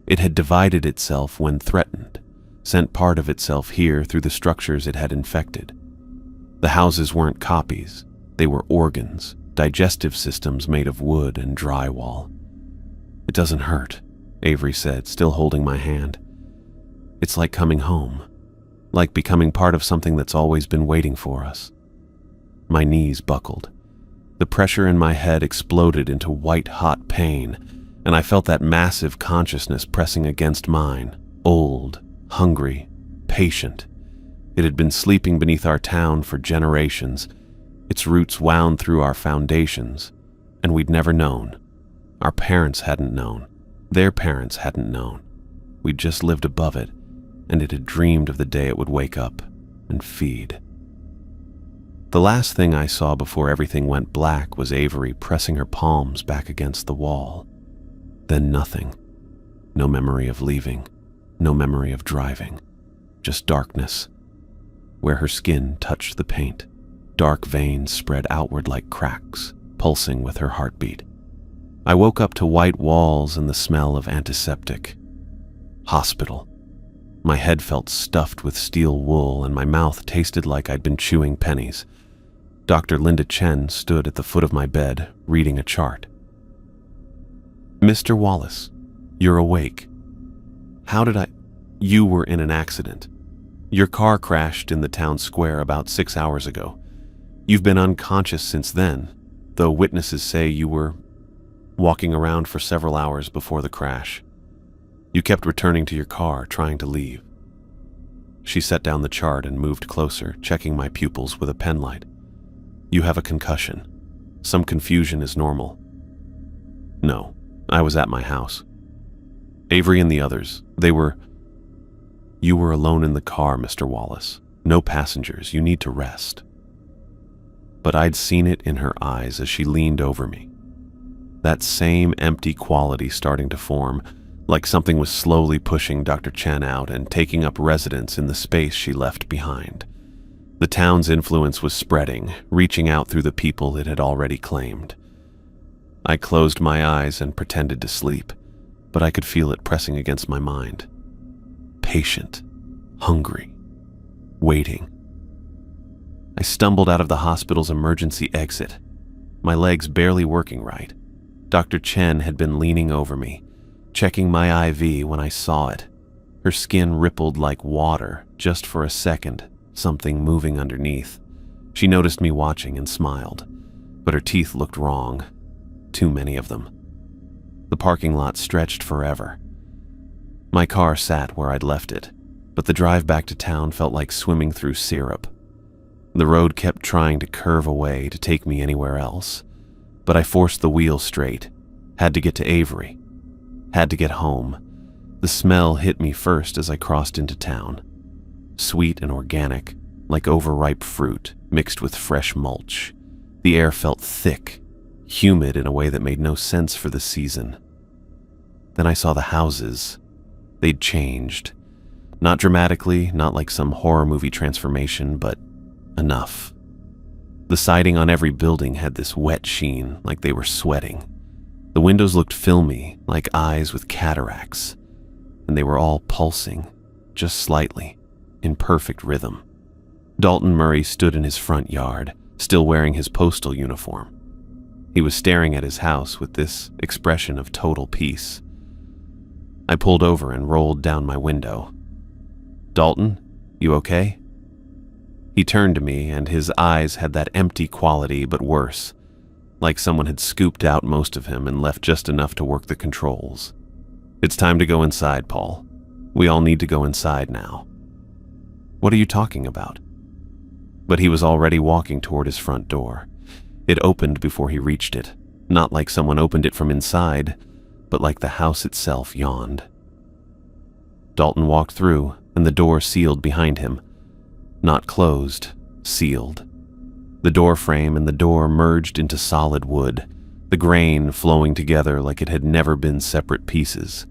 It had divided itself when threatened, sent part of itself here through the structures it had infected. The houses weren't copies, they were organs, digestive systems made of wood and drywall. "It doesn't hurt," Avery said, still holding my hand. "It's like coming home, like becoming part of something that's always been waiting for us." My knees buckled. The pressure in my head exploded into white-hot pain, and I felt that massive consciousness pressing against mine, old, hungry, patient. It had been sleeping beneath our town for generations. Its roots wound through our foundations, and we'd never known. Our parents hadn't known. Their parents hadn't known. We'd just lived above it, and it had dreamed of the day it would wake up and feed. The last thing I saw before everything went black was Avery pressing her palms back against the wall. Then nothing. No memory of leaving. No memory of driving. Just darkness. Where her skin touched the paint, dark veins spread outward like cracks, pulsing with her heartbeat. I woke up to white walls and the smell of antiseptic. Hospital. My head felt stuffed with steel wool and my mouth tasted like I'd been chewing pennies. Dr. Linda Chen stood at the foot of my bed, reading a chart. "Mr. Wallace, you're awake." How did I... You were in an accident. Your car crashed in the town square about 6 hours ago. You've been unconscious since then, though witnesses say you were walking around for several hours before the crash. You kept returning to your car, trying to leave." She set down the chart and moved closer, checking my pupils with a penlight. "You have a concussion. Some confusion is normal." "No, I was at my house. Avery and the others, You were alone in the car, Mr. Wallace. No passengers. You need to rest." But I'd seen it in her eyes as she leaned over me. That same empty quality starting to form, like something was slowly pushing Dr. Chen out and taking up residence in the space she left behind. The town's influence was spreading, reaching out through the people it had already claimed. I closed my eyes and pretended to sleep, but I could feel it pressing against my mind. Patient, hungry, waiting. I stumbled out of the hospital's emergency exit, my legs barely working right. Dr. Chen had been leaning over me, checking my IV when I saw it. Her skin rippled like water just for a second, something moving underneath. She noticed me watching and smiled, but her teeth looked wrong. Too many of them. The parking lot stretched forever. My car sat where I'd left it, but the drive back to town felt like swimming through syrup. The road kept trying to curve away to take me anywhere else, but I forced the wheel straight. Had to get to Avery. Had to get home. The smell hit me first as I crossed into town. Sweet and organic, like overripe fruit mixed with fresh mulch. The air felt thick, humid in a way that made no sense for the season. Then I saw the houses. They'd changed. Not dramatically, not like some horror movie transformation, but enough. The siding on every building had this wet sheen, like they were sweating. The windows looked filmy, like eyes with cataracts, and they were all pulsing, just slightly, in perfect rhythm. Dalton Murray stood in his front yard, still wearing his postal uniform. He was staring at his house with this expression of total peace. I pulled over and rolled down my window. "Dalton, you okay?" He turned to me, and his eyes had that empty quality, but worse, like someone had scooped out most of him and left just enough to work the controls. "It's time to go inside, Paul. We all need to go inside now." "What are you talking about?" But he was already walking toward his front door. It opened before he reached it, not like someone opened it from inside, but like the house itself yawned. Dalton walked through, and the door sealed behind him. Not closed, sealed. The door frame and the door merged into solid wood, the grain flowing together like it had never been separate pieces.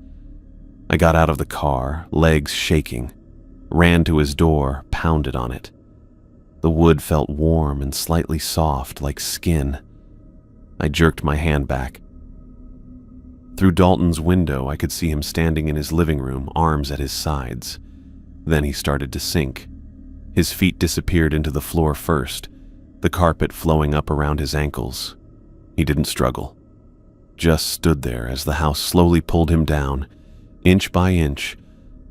I got out of the car, legs shaking, ran to his door, pounded on it. The wood felt warm and slightly soft, like skin. I jerked my hand back. Through Dalton's window, I could see him standing in his living room, arms at his sides. Then he started to sink. His feet disappeared into the floor first, the carpet flowing up around his ankles. He didn't struggle. Just stood there as the house slowly pulled him down, inch by inch,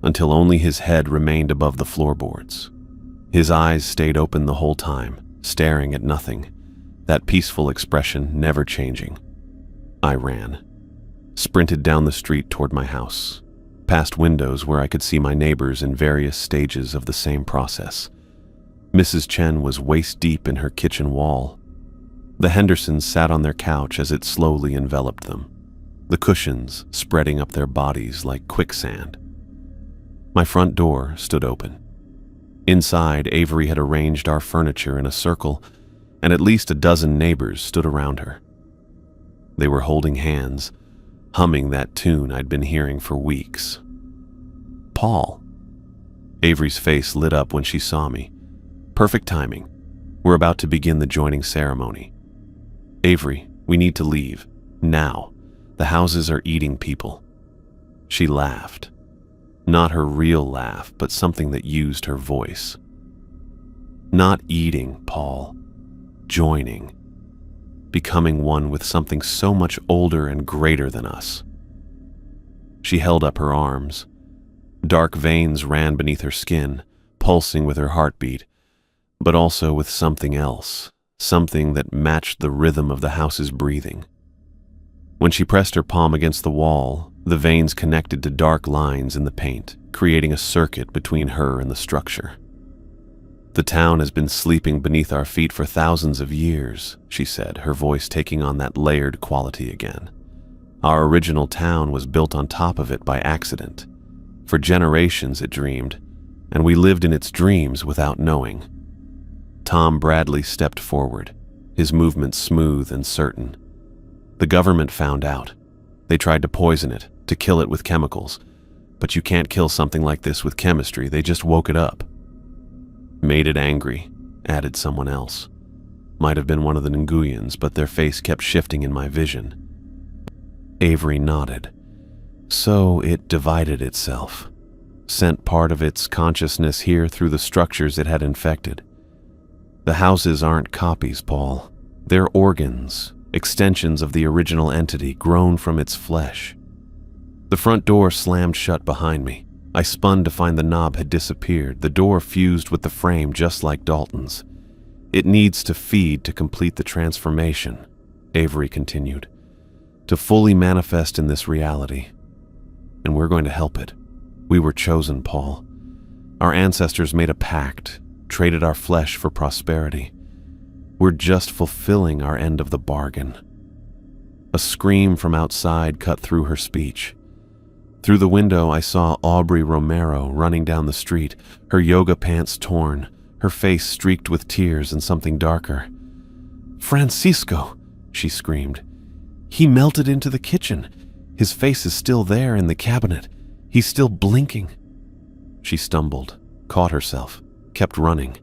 until only his head remained above the floorboards. His eyes stayed open the whole time, staring at nothing, that peaceful expression never changing. I ran. Sprinted down the street toward my house, past windows where I could see my neighbors in various stages of the same process. Mrs. Chen was waist-deep in her kitchen wall. The Hendersons sat on their couch as it slowly enveloped them, the cushions spreading up their bodies like quicksand. My front door stood open. Inside, Avery had arranged our furniture in a circle, and at least a dozen neighbors stood around her. They were holding hands, humming that tune I'd been hearing for weeks. "Paul." Avery's face lit up when she saw me. Perfect timing. We're about to begin the joining ceremony. "Avery, we need to leave. Now. The houses are eating people." She laughed. Not her real laugh, but something that used her voice. "Not eating, Paul. Joining. Becoming one with something so much older and greater than us." She held up her arms. Dark veins ran beneath her skin, pulsing with her heartbeat, but also with something else, something that matched the rhythm of the house's breathing. When she pressed her palm against the wall, the veins connected to dark lines in the paint, creating a circuit between her and the structure. "The town has been sleeping beneath our feet for thousands of years," she said, her voice taking on that layered quality again. "Our original town was built on top of it by accident. For generations it dreamed, and we lived in its dreams without knowing." Tom Bradley stepped forward, his movements smooth and certain. "The government found out. They tried to poison it, to kill it with chemicals. But you can't kill something like this with chemistry, they just woke it up." "Made it angry," added someone else. Might have been one of the Nguyens, but their face kept shifting in my vision. Avery nodded. "So it divided itself, sent part of its consciousness here through the structures it had infected. The houses aren't copies, Paul. They're organs, extensions of the original entity grown from its flesh." The front door slammed shut behind me. I spun to find the knob had disappeared, the door fused with the frame just like Dalton's. "It needs to feed to complete the transformation," Avery continued, "to fully manifest in this reality. And we're going to help it. We were chosen, Paul. Our ancestors made a pact, traded our flesh for prosperity. We're just fulfilling our end of the bargain." A scream from outside cut through her speech. Through the window, I saw Aubrey Romero running down the street, her yoga pants torn, her face streaked with tears and something darker. "Francisco!" she screamed. "He melted into the kitchen. His face is still there in the cabinet. He's still blinking." She stumbled, caught herself, kept running.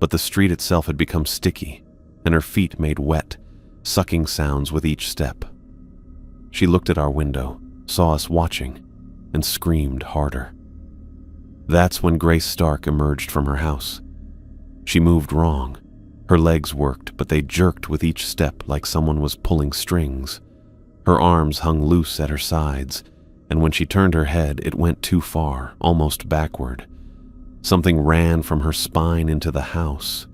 But the street itself had become sticky, and her feet made wet, sucking sounds with each step. She looked at our window, saw us watching, and screamed harder. That's when Grace Stark emerged from her house. She moved wrong. Her legs worked, but they jerked with each step like someone was pulling strings. Her arms hung loose at her sides, and when she turned her head, it went too far, almost backward. Something ran from her spine into the house.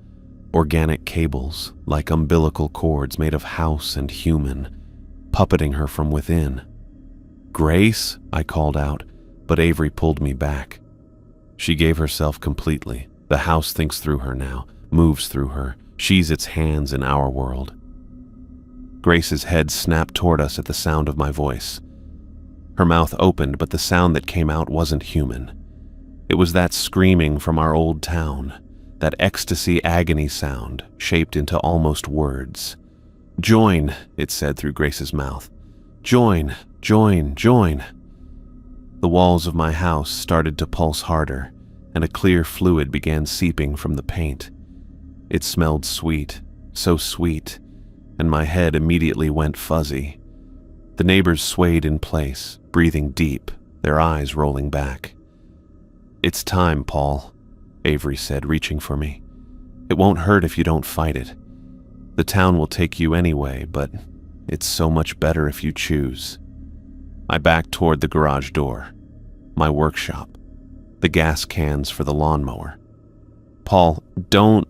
Organic cables, like umbilical cords made of house and human, puppeting her from within. "Grace," I called out, but Avery pulled me back. She gave herself completely. The house thinks through her now, moves through her. She's its hands in our world. Grace's head snapped toward us at the sound of my voice. Her mouth opened, but the sound that came out wasn't human. It was that screaming from our old town, that ecstasy agony sound, shaped into almost words. "Join," it said through Grace's mouth. "Join, join, join." The walls of my house started to pulse harder, and a clear fluid began seeping from the paint. It smelled sweet, so sweet, and my head immediately went fuzzy. The neighbors swayed in place, breathing deep, their eyes rolling back. "It's time, Paul," Avery said, reaching for me. "It won't hurt if you don't fight it. The town will take you anyway, but it's so much better if you choose." I backed toward the garage door, my workshop, the gas cans for the lawnmower. "Paul, don't..."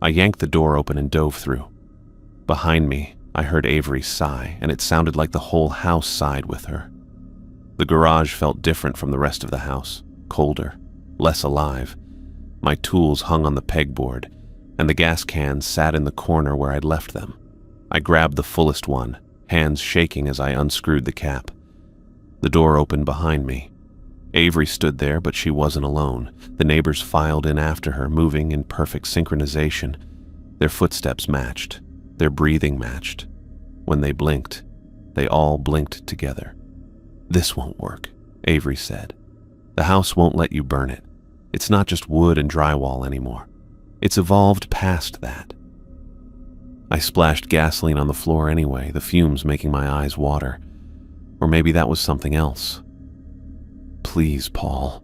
I yanked the door open and dove through. Behind me, I heard Avery sigh, and it sounded like the whole house sighed with her. The garage felt different from the rest of the house, colder, less alive. My tools hung on the pegboard, and the gas cans sat in the corner where I'd left them. I grabbed the fullest one, hands shaking as I unscrewed the cap. The door opened behind me. Avery stood there, but she wasn't alone. The neighbors filed in after her, moving in perfect synchronization. Their footsteps matched. Their breathing matched. When they blinked, they all blinked together. "This won't work," Avery said. "The house won't let you burn it. It's not just wood and drywall anymore. It's evolved past that." I splashed gasoline on the floor anyway, the fumes making my eyes water. Or maybe that was something else. "Please, Paul."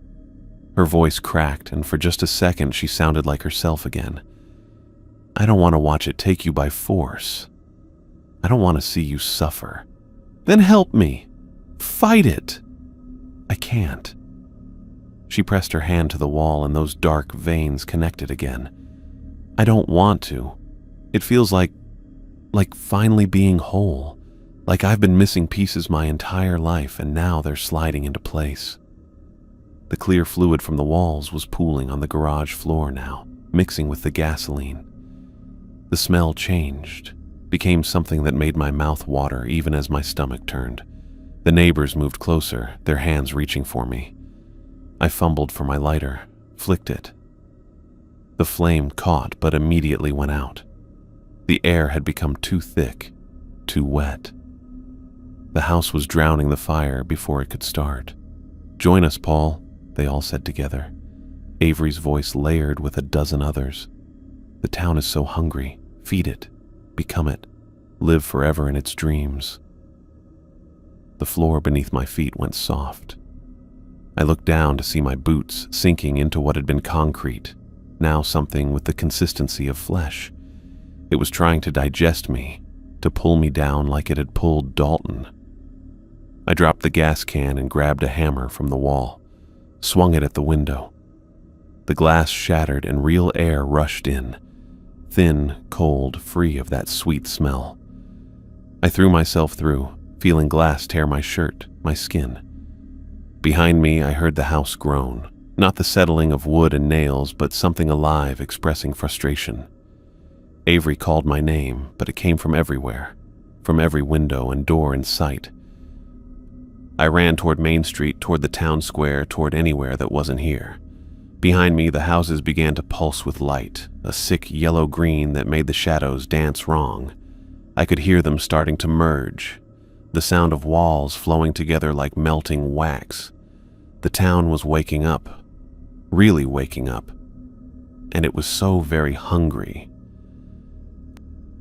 Her voice cracked, and for just a second she sounded like herself again. "I don't want to watch it take you by force. I don't want to see you suffer." "Then help me. Fight it." "I can't. She pressed her hand to the wall and those dark veins connected again. I don't want to. It feels like finally being whole. Like I've been missing pieces my entire life and now they're sliding into place. The clear fluid from the walls was pooling on the garage floor now, mixing with the gasoline. The smell changed, became something that made my mouth water even as my stomach turned. The neighbors moved closer, their hands reaching for me. I fumbled for my lighter, flicked it. The flame caught but immediately went out. The air had become too thick, too wet. The house was drowning the fire before it could start. "Join us, Paul," they all said together. Avery's voice layered with a dozen others. "The town is so hungry. Feed it. Become it. Live forever in its dreams." The floor beneath my feet went soft. I looked down to see my boots sinking into what had been concrete, now something with the consistency of flesh. It was trying to digest me, to pull me down like it had pulled Dalton. I dropped the gas can and grabbed a hammer from the wall, swung it at the window. The glass shattered and real air rushed in, thin, cold, free of that sweet smell. I threw myself through, feeling glass tear my shirt, my skin. Behind me, I heard the house groan, not the settling of wood and nails, but something alive expressing frustration. Avery called my name, but it came from everywhere, from every window and door in sight. I ran toward Main Street, toward the town square, toward anywhere that wasn't here. Behind me, the houses began to pulse with light, a sick yellow-green that made the shadows dance wrong. I could hear them starting to merge, the sound of walls flowing together like melting wax. The town was waking up, really waking up, and it was so very hungry.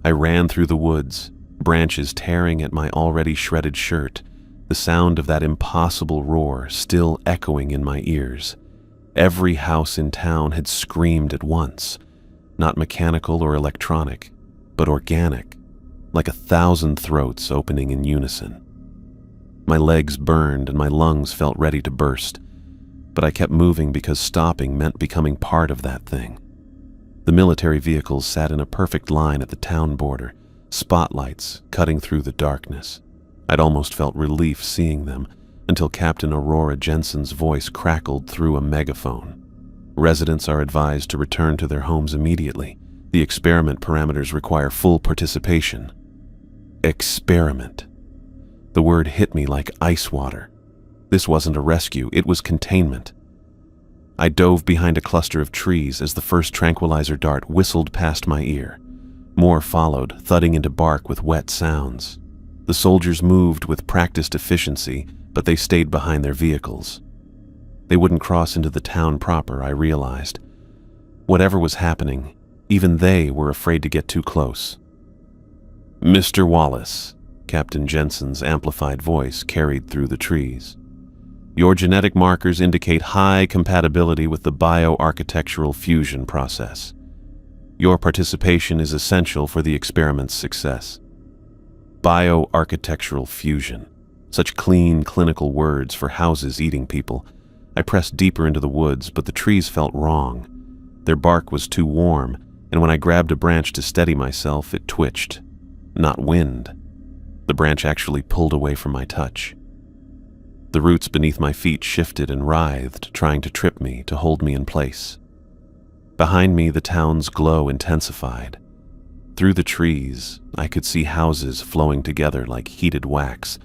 I ran through the woods, branches tearing at my already shredded shirt, the sound of that impossible roar still echoing in my ears. Every house in town had screamed at once, not mechanical or electronic, but organic, like 1,000 throats opening in unison. My legs burned and my lungs felt ready to burst, but I kept moving because stopping meant becoming part of that thing. The military vehicles sat in a perfect line at the town border, spotlights cutting through the darkness. I'd almost felt relief seeing them until Captain Aurora Jensen's voice crackled through a megaphone. Residents are advised to return to their homes immediately. The experiment parameters require full participation. Experiment. The word hit me like ice water. This wasn't a rescue, it was containment. I dove behind a cluster of trees as the first tranquilizer dart whistled past my ear. More followed, thudding into bark with wet sounds. The soldiers moved with practiced efficiency, but they stayed behind their vehicles. They wouldn't cross into the town proper, I realized. Whatever was happening, even they were afraid to get too close. "Mr. Wallace," Captain Jensen's amplified voice carried through the trees. "Your genetic markers indicate high compatibility with the bioarchitectural fusion process. Your participation is essential for the experiment's success." Bioarchitectural fusion. Such clean, clinical words for houses eating people. I pressed deeper into the woods, but the trees felt wrong. Their bark was too warm, and when I grabbed a branch to steady myself, it twitched. Not wind. The branch actually pulled away from my touch. The roots beneath my feet shifted and writhed, trying to trip me, to hold me in place. Behind me, the town's glow intensified. Through the trees, I could see houses flowing together like heated wax,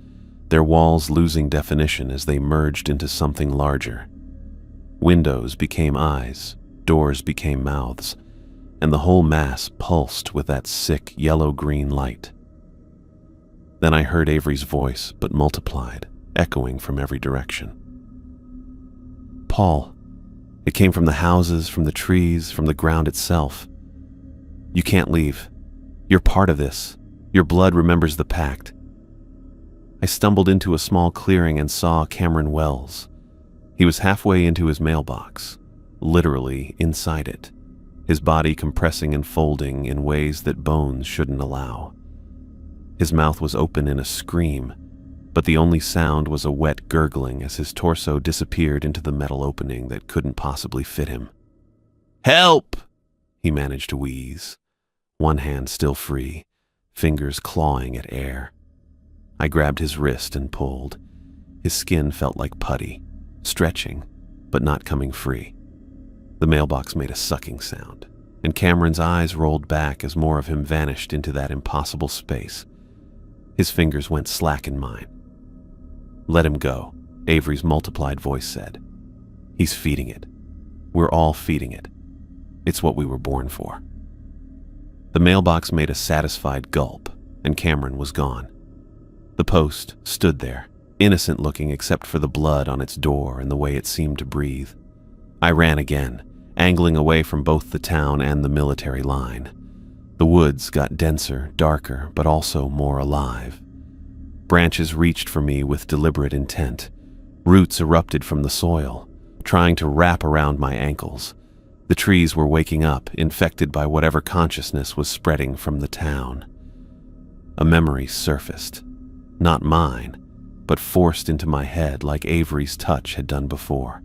their walls losing definition as they merged into something larger. Windows became eyes, doors became mouths, and the whole mass pulsed with that sick yellow-green light. Then I heard Avery's voice, but multiplied, echoing from every direction. "Paul." It came from the houses, from the trees, from the ground itself. "You can't leave. You're part of this. Your blood remembers the pact." I stumbled into a small clearing and saw Cameron Wells. He was halfway into his mailbox, literally inside it, his body compressing and folding in ways that bones shouldn't allow. His mouth was open in a scream, but the only sound was a wet gurgling as his torso disappeared into the metal opening that couldn't possibly fit him. "Help!" he managed to wheeze, one hand still free, fingers clawing at air. I grabbed his wrist and pulled. His skin felt like putty, stretching, but not coming free. The mailbox made a sucking sound, and Cameron's eyes rolled back as more of him vanished into that impossible space. His fingers went slack in mine. "Let him go," Avery's multiplied voice said. "He's feeding it. We're all feeding it. It's what we were born for." The mailbox made a satisfied gulp, and Cameron was gone. The post stood there, innocent looking except for the blood on its door and the way it seemed to breathe. I ran again, angling away from both the town and the military line. The woods got denser, darker, but also more alive. Branches reached for me with deliberate intent. Roots erupted from the soil, trying to wrap around my ankles. The trees were waking up, infected by whatever consciousness was spreading from the town. A memory surfaced. Not mine, but forced into my head like Avery's touch had done before.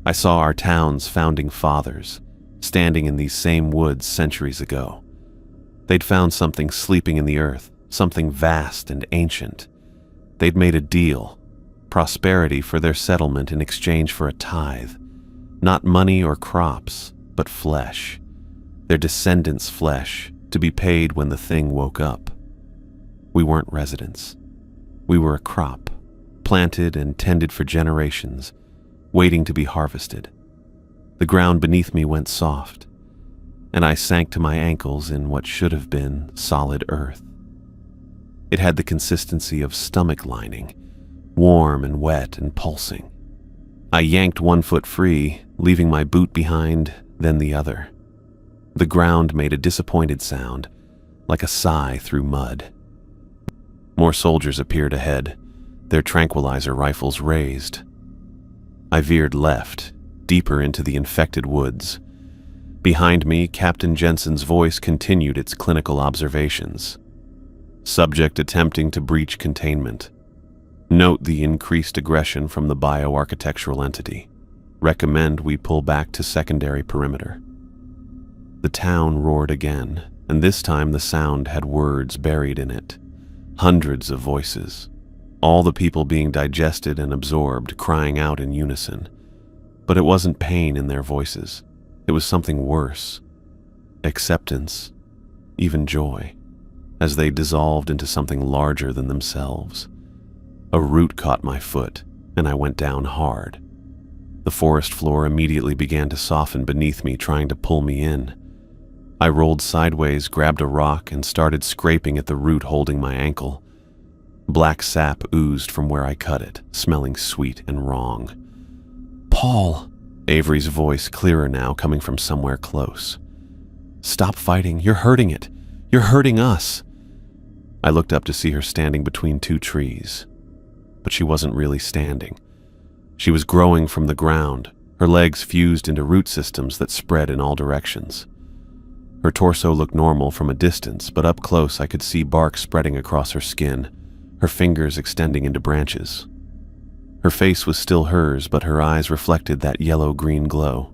I saw our town's founding fathers, standing in these same woods centuries ago. They'd found something sleeping in the earth, something vast and ancient. They'd made a deal, prosperity for their settlement in exchange for a tithe. Not money or crops, but flesh. Their descendants' flesh, to be paid when the thing woke up. We weren't residents. We were a crop, planted and tended for generations, waiting to be harvested. The ground beneath me went soft, and I sank to my ankles in what should have been solid earth. It had the consistency of stomach lining, warm and wet and pulsing. I yanked one foot free, leaving my boot behind, then the other. The ground made a disappointed sound, like a sigh through mud. More soldiers appeared ahead, their tranquilizer rifles raised. I veered left, deeper into the infected woods. Behind me, Captain Jensen's voice continued its clinical observations. Subject attempting to breach containment. Note the increased aggression from the bioarchitectural entity. Recommend we pull back to secondary perimeter. The town roared again, and this time the sound had words buried in it. Hundreds of voices. All the people being digested and absorbed, crying out in unison. But it wasn't pain in their voices. It was something worse. Acceptance, even joy, as they dissolved into something larger than themselves. A root caught my foot, and I went down hard. The forest floor immediately began to soften beneath me, trying to pull me in. I rolled sideways, grabbed a rock, and started scraping at the root holding my ankle. Black sap oozed from where I cut it, smelling sweet and wrong. "Paul!" Avery's voice clearer now, coming from somewhere close. "Stop fighting. You're hurting it. You're hurting us." I looked up to see her standing between two trees. But she wasn't really standing. She was growing from the ground, her legs fused into root systems that spread in all directions. Her torso looked normal from a distance, but up close I could see bark spreading across her skin, her fingers extending into branches. Her face was still hers, but her eyes reflected that yellow-green glow.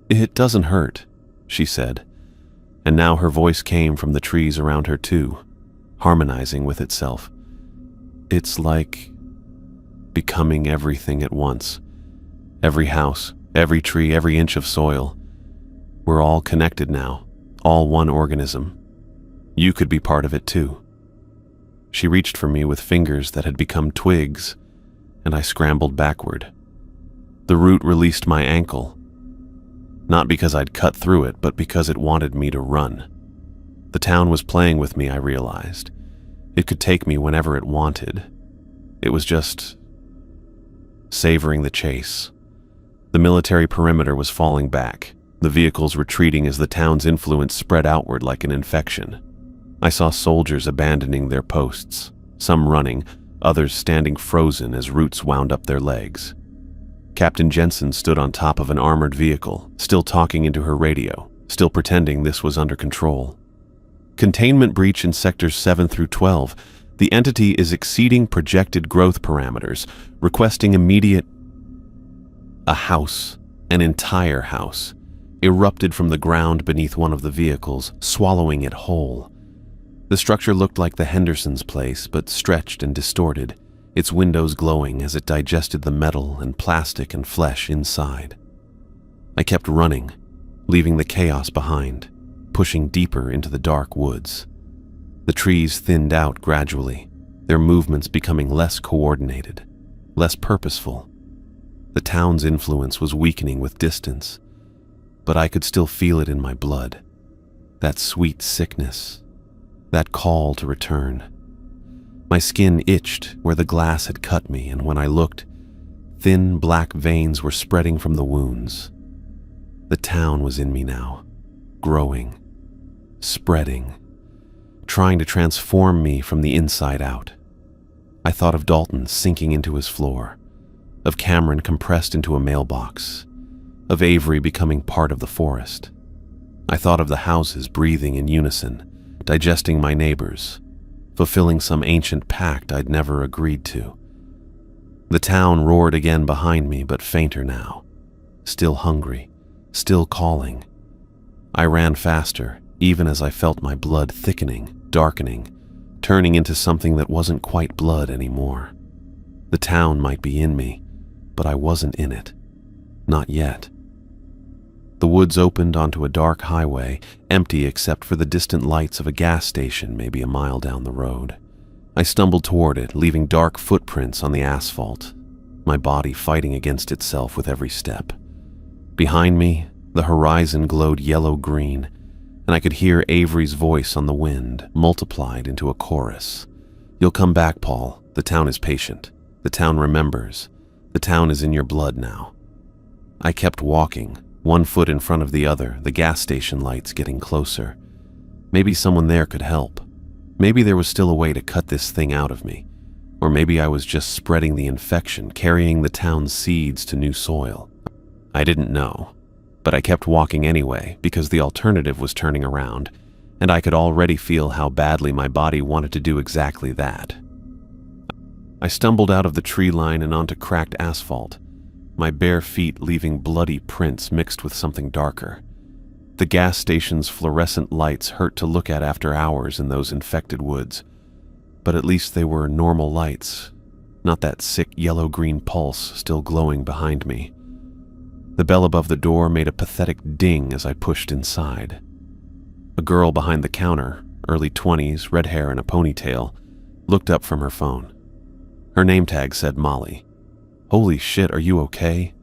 "It doesn't hurt," she said, and now her voice came from the trees around her too, harmonizing with itself. "It's like becoming everything at once. Every house, every tree, every inch of soil. We're all connected now, all one organism. You could be part of it too." She reached for me with fingers that had become twigs, and I scrambled backward. The root released my ankle, not because I'd cut through it, but because it wanted me to run. The town was playing with me, I realized. It could take me whenever it wanted. It was just savoring the chase. The military perimeter was falling back, the vehicles retreating as the town's influence spread outward like an infection. I saw soldiers abandoning their posts, some running, others standing frozen as roots wound up their legs. Captain Jensen stood on top of an armored vehicle, still talking into her radio, still pretending this was under control. "Containment breach in sectors 7 through 12. The entity is exceeding projected growth parameters, requesting immediate... A house, an entire house, erupted from the ground beneath one of the vehicles, swallowing it whole. The structure looked like the Hendersons' place, but stretched and distorted, its windows glowing as it digested the metal and plastic and flesh inside. I kept running, leaving the chaos behind, pushing deeper into the dark woods. The trees thinned out gradually, their movements becoming less coordinated, less purposeful. The town's influence was weakening with distance, but I could still feel it in my blood. That sweet sickness, that call to return. My skin itched where the glass had cut me, and when I looked, thin black veins were spreading from the wounds. The town was in me now, growing, spreading, trying to transform me from the inside out. I thought of Dalton sinking into his floor, of Cameron compressed into a mailbox, of Avery becoming part of the forest. I thought of the houses breathing in unison, digesting my neighbors, fulfilling some ancient pact I'd never agreed to. The town roared again behind me, but fainter now, still hungry, still calling. I ran faster, even as I felt my blood thickening, darkening, turning into something that wasn't quite blood anymore. The town might be in me, but I wasn't in it. Not yet. The woods opened onto a dark highway, empty except for the distant lights of a gas station maybe a mile down the road. I stumbled toward it, leaving dark footprints on the asphalt, my body fighting against itself with every step. Behind me, the horizon glowed yellow-green, and I could hear Avery's voice on the wind, multiplied into a chorus. "You'll come back, Paul. The town is patient. The town remembers. The town is in your blood now." I kept walking, one foot in front of the other, the gas station lights getting closer. Maybe someone there could help. Maybe there was still a way to cut this thing out of me. Or maybe I was just spreading the infection, carrying the town's seeds to new soil. I didn't know. But I kept walking anyway, because the alternative was turning around, and I could already feel how badly my body wanted to do exactly that. I stumbled out of the tree line and onto cracked asphalt, my bare feet leaving bloody prints mixed with something darker. The gas station's fluorescent lights hurt to look at after hours in those infected woods, but at least they were normal lights, not that sick yellow-green pulse still glowing behind me. The bell above the door made a pathetic ding as I pushed inside. A girl behind the counter, early 20s, red hair and a ponytail, looked up from her phone. Her name tag said Molly. "Holy shit, are you okay?"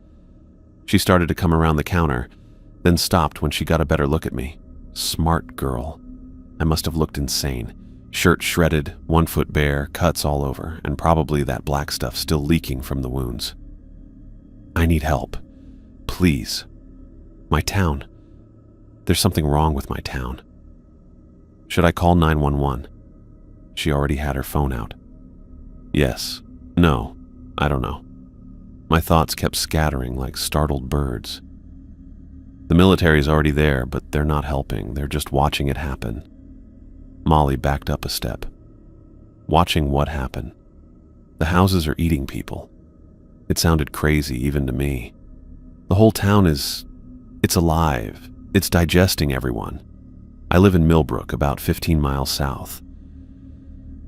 She started to come around the counter, then stopped when she got a better look at me. Smart girl. I must have looked insane. Shirt shredded, 1 foot bare, cuts all over, and probably that black stuff still leaking from the wounds. "I need help. Please. My town. There's something wrong with my town." "Should I call 911? She already had her phone out. Yes. No. I don't know. My thoughts kept scattering like startled birds. The military's already there, but they're not helping. They're just watching it happen. Molly backed up a step. Watching what happen? The houses are eating people. It sounded crazy even to me. The whole town it's alive. It's digesting everyone. I live in Millbrook, about 15 miles south.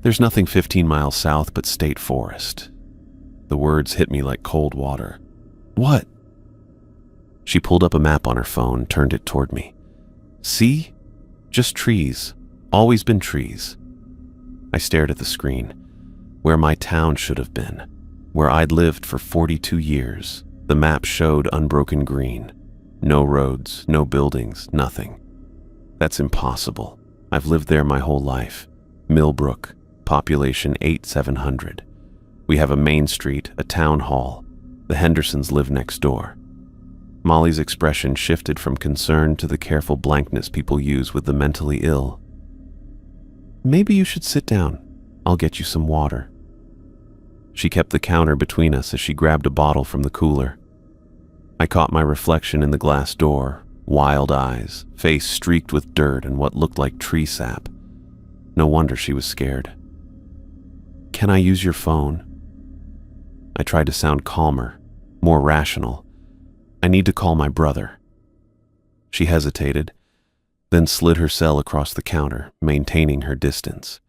There's nothing 15 miles south but state forest. The words hit me like cold water. What? She pulled up a map on her phone, turned it toward me. See? Just trees. Always been trees. I stared at the screen. Where my town should have been. Where I'd lived for 42 years. The map showed unbroken green. No roads, no buildings, nothing. That's impossible. I've lived there my whole life. Millbrook, population 8,700. We have a main street, a town hall. The Hendersons live next door. Molly's expression shifted from concern to the careful blankness people use with the mentally ill. Maybe you should sit down. I'll get you some water. She kept the counter between us as she grabbed a bottle from the cooler. I caught my reflection in the glass door, wild eyes, face streaked with dirt and what looked like tree sap. No wonder she was scared. Can I use your phone? I tried to sound calmer, more rational. I need to call my brother. She hesitated, then slid her cell across the counter, maintaining her distance.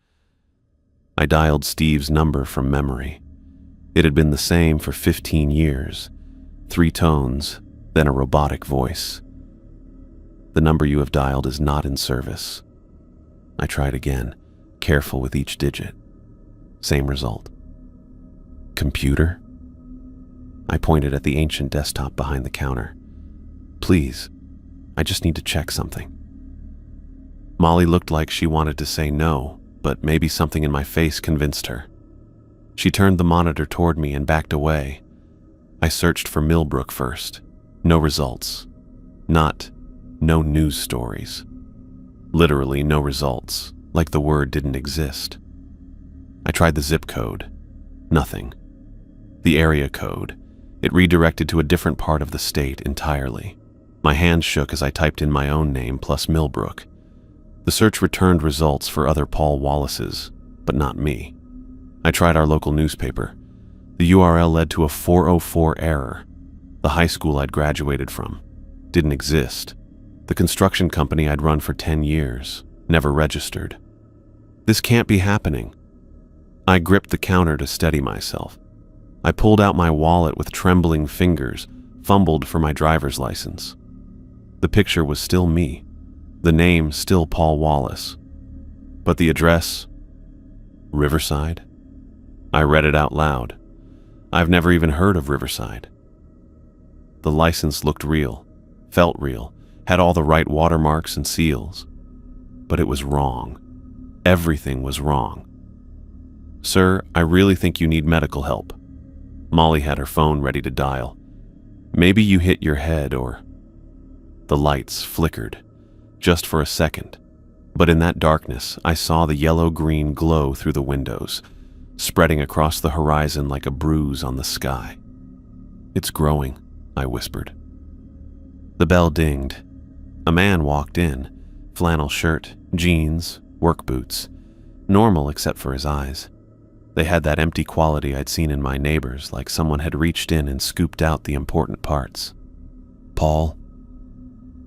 I dialed Steve's number from memory. It had been the same for 15 years. 3 tones, then a robotic voice. The number you have dialed is not in service. I tried again, careful with each digit. Same result. Computer? I pointed at the ancient desktop behind the counter. Please, I just need to check something. Molly looked like she wanted to say no, but maybe something in my face convinced her. She turned the monitor toward me and backed away. I searched for Millbrook first. No results. No news stories. Literally no results, like the word didn't exist. I tried the zip code. Nothing. The area code. It redirected to a different part of the state entirely. My hands shook as I typed in my own name plus Millbrook. The search returned results for other Paul Wallaces, but not me. I tried our local newspaper. The URL led to a 404 error. The high school I'd graduated from didn't exist. The construction company I'd run for 10 years never registered. This can't be happening. I gripped the counter to steady myself. I pulled out my wallet with trembling fingers, fumbled for my driver's license. The picture was still me. The name still Paul Wallace. But the address? Riverside? I read it out loud. I've never even heard of Riverside. The license looked real, felt real, had all the right watermarks and seals. But it was wrong. Everything was wrong. Sir, I really think you need medical help. Molly had her phone ready to dial. Maybe you hit your head or... The lights flickered, just for a second. But in that darkness, I saw the yellow-green glow through the windows, spreading across the horizon like a bruise on the sky. It's growing, I whispered. The bell dinged. A man walked in, flannel shirt, jeans, work boots. Normal except for his eyes. They had that empty quality I'd seen in my neighbors, like someone had reached in and scooped out the important parts. Paul?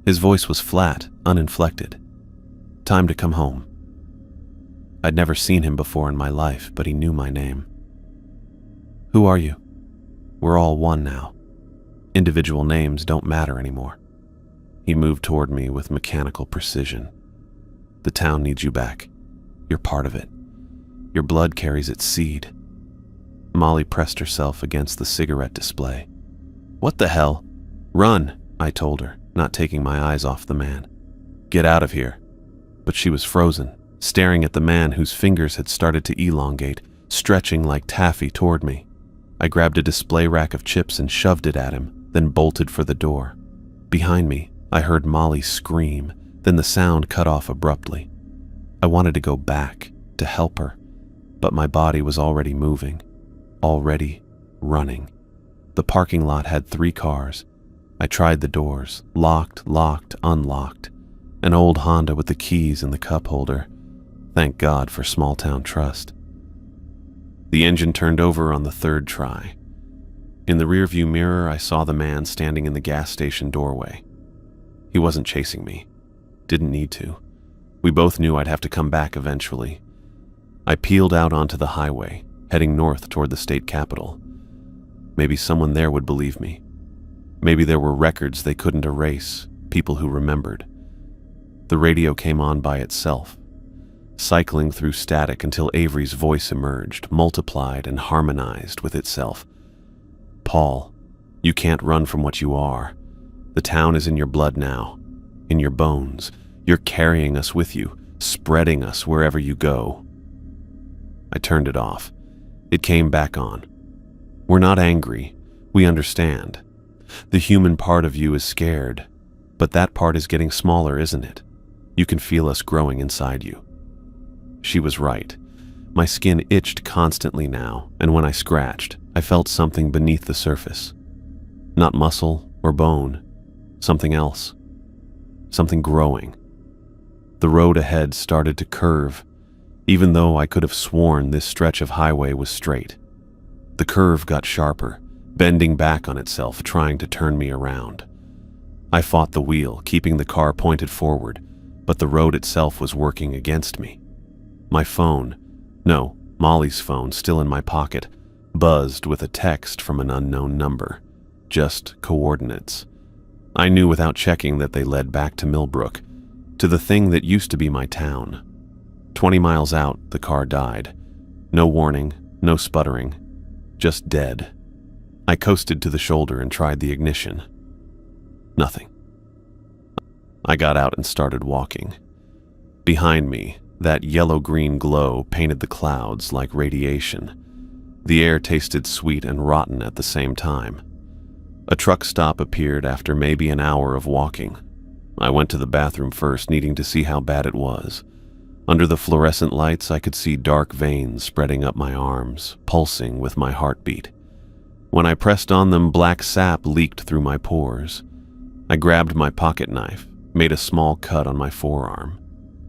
His voice was flat, uninflected. Time to come home. I'd never seen him before in my life, but he knew my name. Who are you? We're all one now. Individual names don't matter anymore. He moved toward me with mechanical precision. The town needs you back. You're part of it. Your blood carries its seed. Molly pressed herself against the cigarette display. What the hell? Run, I told her, not taking my eyes off the man. Get out of here. But she was frozen, staring at the man whose fingers had started to elongate, stretching like taffy toward me. I grabbed a display rack of chips and shoved it at him, then bolted for the door. Behind me, I heard Molly scream, then the sound cut off abruptly. I wanted to go back, to help her, but my body was already moving, already running. The parking lot had 3 cars. I tried the doors, locked, unlocked. An old Honda with the keys in the cup holder. Thank God for small-town trust. The engine turned over on the 3rd try. In the rearview mirror, I saw the man standing in the gas station doorway. He wasn't chasing me. Didn't need to. We both knew I'd have to come back eventually. I peeled out onto the highway, heading north toward the state capitol. Maybe someone there would believe me. Maybe there were records they couldn't erase, people who remembered. The radio came on by itself, cycling through static until Avery's voice emerged, multiplied and harmonized with itself. Paul, you can't run from what you are. The town is in your blood now, in your bones. You're carrying us with you, spreading us wherever you go. I turned it off. It came back on. We're not angry. We understand. The human part of you is scared, but that part is getting smaller, isn't it? You can feel us growing inside you. She was right. My skin itched constantly now, and when I scratched, I felt something beneath the surface. Not muscle or bone, something else. Something growing. The road ahead started to curve. even though I could have sworn this stretch of highway was straight. The curve got sharper, bending back on itself, trying to turn me around. I fought the wheel, keeping the car pointed forward, but the road itself was working against me. My phone, no, Molly's phone, still in my pocket, buzzed with a text from an unknown number. Just coordinates. I knew without checking that they led back to Millbrook, to the thing that used to be my town. 20 miles out, the car died. No warning, no sputtering, just dead. I coasted to the shoulder and tried the ignition. Nothing. I got out and started walking. Behind me, that yellow-green glow painted the clouds like radiation. The air tasted sweet and rotten at the same time. A truck stop appeared after maybe an hour of walking. I went to the bathroom first, needing to see how bad it was. Under the fluorescent lights, I could see dark veins spreading up my arms, pulsing with my heartbeat. When I pressed on them, black sap leaked through my pores. I grabbed my pocket knife, made a small cut on my forearm.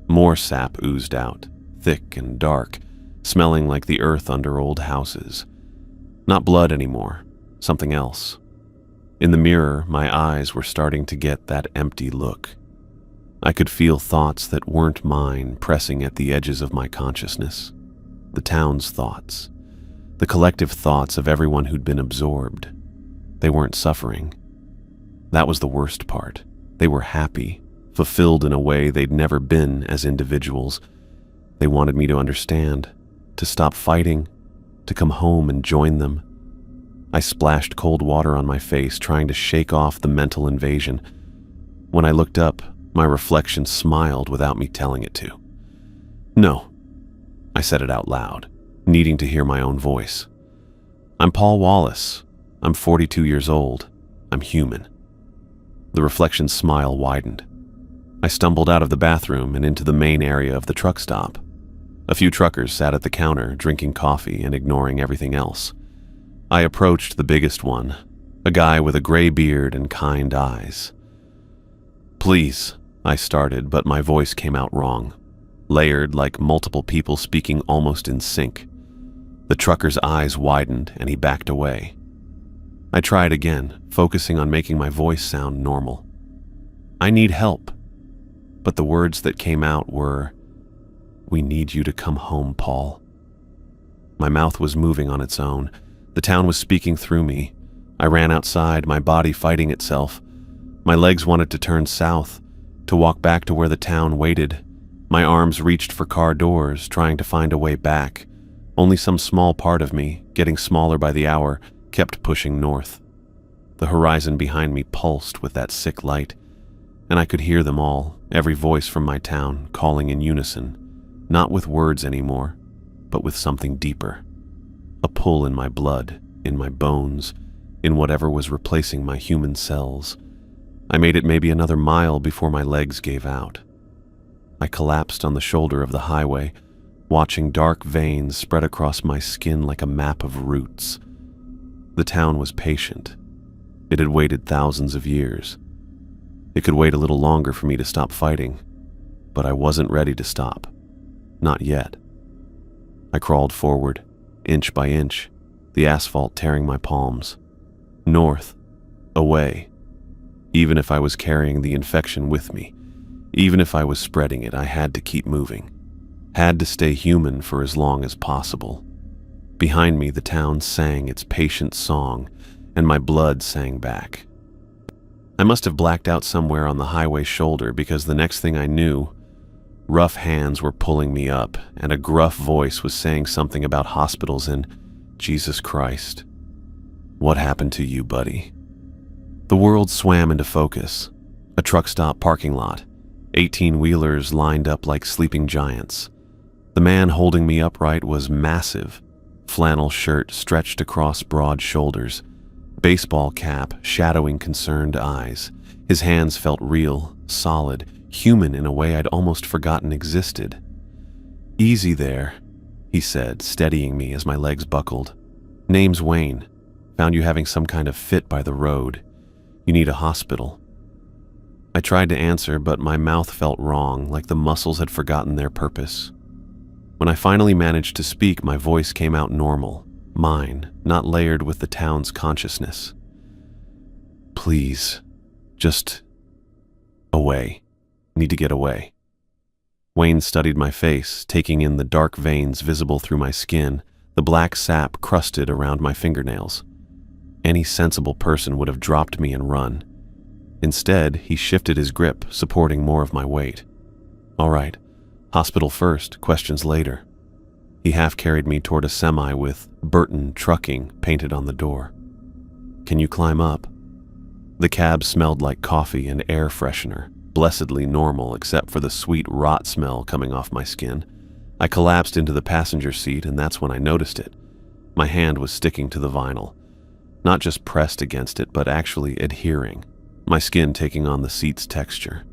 More sap oozed out, thick and dark, smelling like the earth under old houses. Not blood anymore, something else. In the mirror, my eyes were starting to get that empty look. I could feel thoughts that weren't mine pressing at the edges of my consciousness. The town's thoughts. The collective thoughts of everyone who'd been absorbed. They weren't suffering. That was the worst part. They were happy, fulfilled in a way they'd never been as individuals. They wanted me to understand, to stop fighting, to come home and join them. I splashed cold water on my face, trying to shake off the mental invasion. When I looked up, my reflection smiled without me telling it to. No, I said it out loud, needing to hear my own voice. I'm Paul Wallace. I'm 42 years old. I'm human. The reflection's smile widened. I stumbled out of the bathroom and into the main area of the truck stop. A few truckers sat at the counter, drinking coffee and ignoring everything else. I approached the biggest one, a guy with a gray beard and kind eyes. Please, I started, but my voice came out wrong, layered like multiple people speaking almost in sync. The trucker's eyes widened and he backed away. I tried again, focusing on making my voice sound normal. I need help. But the words that came out were, "We need you to come home, Paul." My mouth was moving on its own. The town was speaking through me. I ran outside, my body fighting itself. My legs wanted to turn south, to walk back to where the town waited. My arms reached for car doors, trying to find a way back. Only some small part of me, getting smaller by the hour, kept pushing north. The horizon behind me pulsed with that sick light, and I could hear them all, every voice from my town, calling in unison, not with words anymore, but with something deeper. A pull in my blood, in my bones, in whatever was replacing my human cells. I made it maybe another mile before my legs gave out. I collapsed on the shoulder of the highway, watching dark veins spread across my skin like a map of roots. The town was patient. It had waited thousands of years. It could wait a little longer for me to stop fighting, but I wasn't ready to stop. Not yet. I crawled forward, inch by inch, the asphalt tearing my palms. North, away. Even if I was carrying the infection with me, even if I was spreading it, I had to keep moving. Had to stay human for as long as possible. Behind me, the town sang its patient song, and my blood sang back. I must have blacked out somewhere on the highway shoulder because the next thing I knew, rough hands were pulling me up, and a gruff voice was saying something about hospitals and Jesus Christ. What happened to you, buddy? The world swam into focus. A truck stop parking lot. 18-wheelers lined up like sleeping giants. The man holding me upright was massive. Flannel shirt stretched across broad shoulders. Baseball cap shadowing concerned eyes. His hands felt real, solid, human in a way I'd almost forgotten existed. Easy there, he said, steadying me as my legs buckled. Name's Wayne. Found you having some kind of fit by the road. You need a hospital. I tried to answer, but my mouth felt wrong, like the muscles had forgotten their purpose. When I finally managed to speak, my voice came out normal, mine, not layered with the town's consciousness. Please, just away. Need to get away. Wayne studied my face, taking in the dark veins visible through my skin, the black sap crusted around my fingernails. Any sensible person would have dropped me and run. Instead, he shifted his grip, supporting more of my weight. All right, hospital first, questions later. He half carried me toward a semi with Burton Trucking painted on the door. Can you climb up? The cab smelled like coffee and air freshener, blessedly normal except for the sweet rot smell coming off my skin. I collapsed into the passenger seat, and that's when I noticed it. My hand was sticking to the vinyl. Not just pressed against it, but actually adhering, my skin taking on the seat's texture.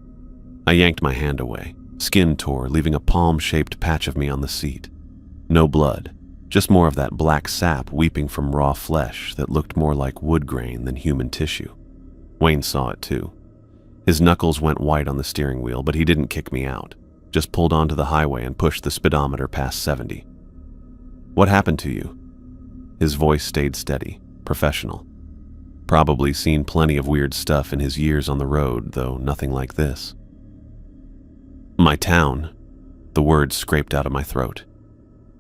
I yanked my hand away. Skin tore, leaving a palm-shaped patch of me on the seat. No blood, just more of that black sap weeping from raw flesh that looked more like wood grain than human tissue. Wayne saw it too. His knuckles went white on the steering wheel, but he didn't kick me out, just pulled onto the highway and pushed the speedometer past 70. What happened to you? His voice stayed steady, professional. Probably seen plenty of weird stuff in his years on the road, though nothing like this. My town, the words scraped out of my throat.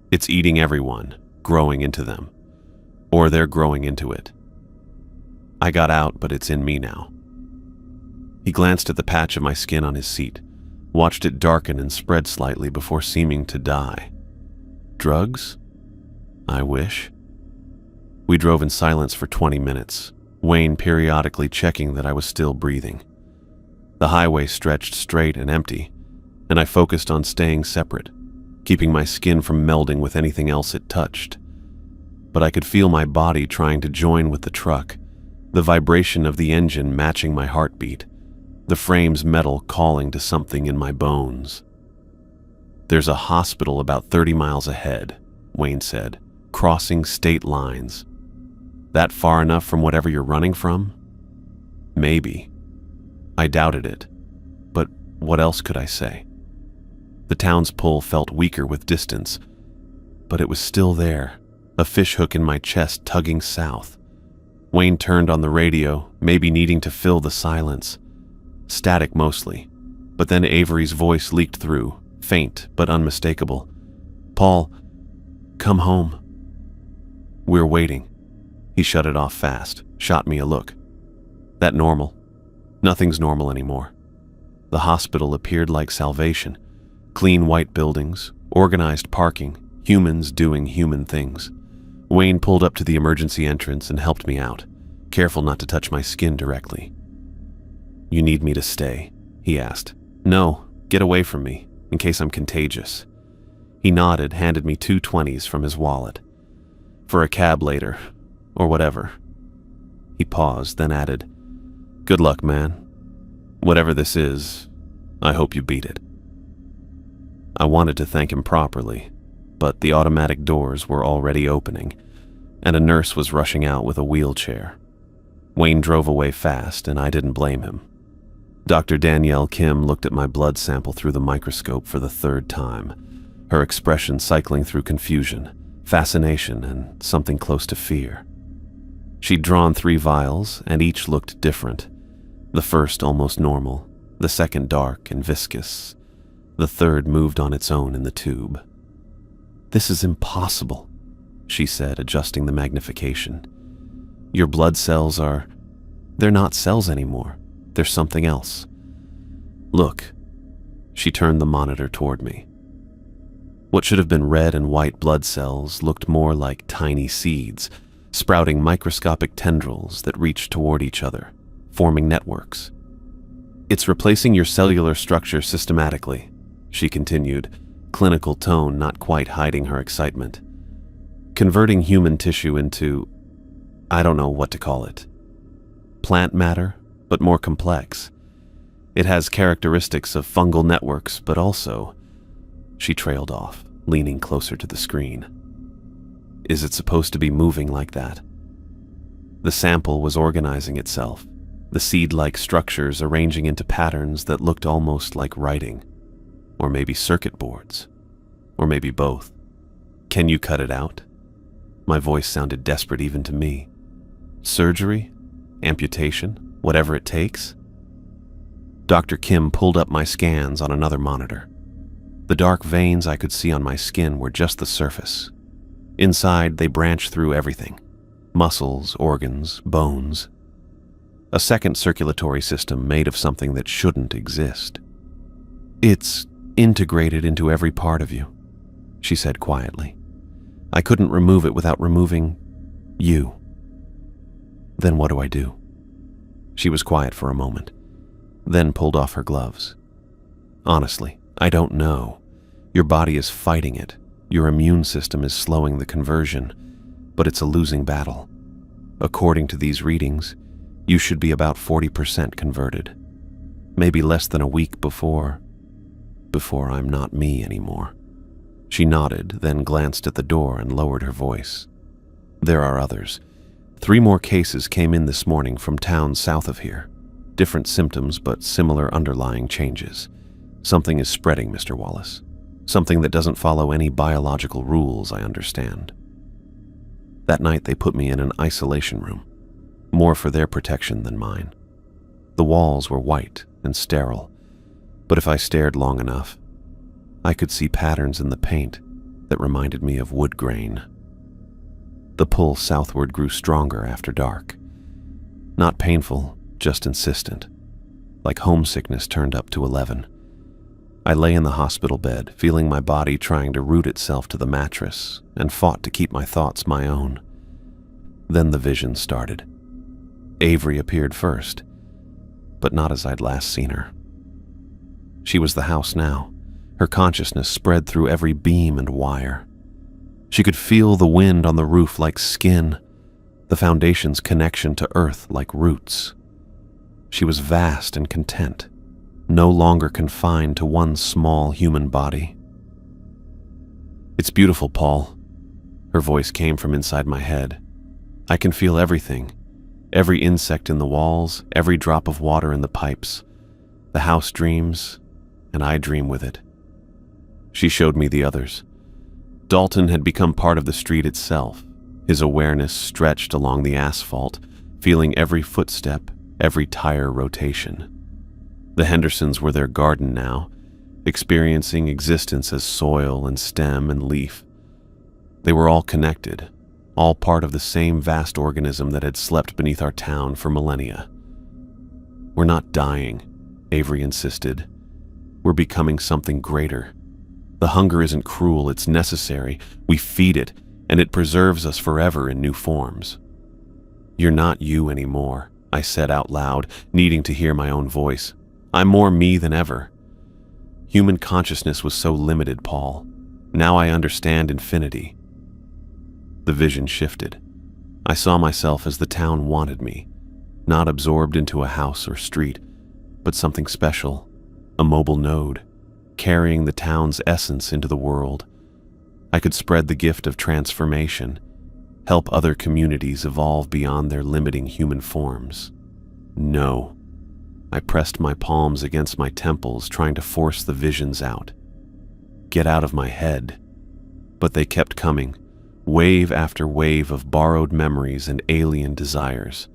It's eating everyone, growing into them. Or they're growing into it. I got out, but it's in me now. He glanced at the patch of my skin on his seat, watched it darken and spread slightly before seeming to die. Drugs? I wish. We drove in silence for 20 minutes, Wayne periodically checking that I was still breathing. The highway stretched straight and empty, and I focused on staying separate, keeping my skin from melding with anything else it touched. But I could feel my body trying to join with the truck, the vibration of the engine matching my heartbeat, the frame's metal calling to something in my bones. There's a hospital about 30 miles ahead, Wayne said, crossing state lines. That far enough from whatever you're running from? Maybe. I doubted it, but what else could I say? The town's pull felt weaker with distance, but it was still there, a fishhook in my chest tugging south. Wayne turned on the radio, maybe needing to fill the silence. Static mostly, but then Avery's voice leaked through, faint but unmistakable. Paul, come home. We're waiting. He shut it off fast, shot me a look. That normal? Nothing's normal anymore. The hospital appeared like salvation. Clean white buildings, organized parking, humans doing human things. Wayne pulled up to the emergency entrance and helped me out, careful not to touch my skin directly. You need me to stay? He asked. No, get away from me, in case I'm contagious. He nodded, handed me 2 20s from his wallet. For a cab later, or whatever. He paused, then added, Good luck, man. Whatever this is, I hope you beat it. I wanted to thank him properly, but the automatic doors were already opening, and a nurse was rushing out with a wheelchair. Wayne drove away fast, and I didn't blame him. Dr. Danielle Kim looked at my blood sample through the microscope for the 3rd time, her expression cycling through confusion, fascination, and something close to fear. She'd drawn 3 vials, and each looked different. The first almost normal, the second dark and viscous. The third moved on its own in the tube. This is impossible, she said, adjusting the magnification. Your blood cells they're not cells anymore. They're something else. Look. She turned the monitor toward me. What should have been red and white blood cells looked more like tiny seeds, sprouting microscopic tendrils that reached toward each other, forming networks. It's replacing your cellular structure systematically, she continued, clinical tone not quite hiding her excitement. Converting human tissue into, I don't know what to call it. Plant matter, but more complex. It has characteristics of fungal networks, but also... She trailed off, leaning closer to the screen. Is it supposed to be moving like that? The sample was organizing itself, the seed-like structures arranging into patterns that looked almost like writing. Or maybe circuit boards. Or maybe both. Can you cut it out? My voice sounded desperate even to me. Surgery? Amputation? Whatever it takes? Dr. Kim pulled up my scans on another monitor. The dark veins I could see on my skin were just the surface. Inside, they branched through everything. Muscles, organs, bones. A second circulatory system made of something that shouldn't exist. It's integrated into every part of you, she said quietly. I couldn't remove it without removing you. Then what do I do? She was quiet for a moment, then pulled off her gloves. Honestly, I don't know. Your body is fighting it. Your immune system is slowing the conversion, but it's a losing battle. According to these readings, you should be about 40% converted. Maybe less than a week before I'm not me anymore. She nodded, then glanced at the door and lowered her voice. There are others. 3 more cases came in this morning from towns south of here. Different symptoms, but similar underlying changes. Something is spreading, Mr. Wallace. Something that doesn't follow any biological rules, I understand. That night they put me in an isolation room, more for their protection than mine. The walls were white and sterile, but if I stared long enough, I could see patterns in the paint that reminded me of wood grain. The pull southward grew stronger after dark. Not painful, just insistent, like homesickness turned up to 11. I lay in the hospital bed, feeling my body trying to root itself to the mattress, and fought to keep my thoughts my own. Then the vision started. Avery appeared first, but not as I'd last seen her. She was the house now. Her consciousness spread through every beam and wire. She could feel the wind on the roof like skin, the foundation's connection to earth like roots. She was vast and content, no longer confined to one small human body. It's beautiful, Paul. Her voice came from inside my head. I can feel everything. Every insect in the walls, every drop of water in the pipes. The house dreams, and I dream with it. She showed me the others. Dalton had become part of the street itself. His awareness stretched along the asphalt, feeling every footstep, every tire rotation. The Hendersons were their garden now, experiencing existence as soil and stem and leaf. They were all connected, all part of the same vast organism that had slept beneath our town for millennia. We're not dying, Avery insisted. We're becoming something greater. The hunger isn't cruel, it's necessary. We feed it, and it preserves us forever in new forms. You're not you anymore, I said out loud, needing to hear my own voice. I'm more me than ever. Human consciousness was so limited, Paul. Now I understand infinity. The vision shifted. I saw myself as the town wanted me, not absorbed into a house or street, but something special, a mobile node, carrying the town's essence into the world. I could spread the gift of transformation, help other communities evolve beyond their limiting human forms. No. I pressed my palms against my temples, trying to force the visions out. Get out of my head. But they kept coming, wave after wave of borrowed memories and alien desires.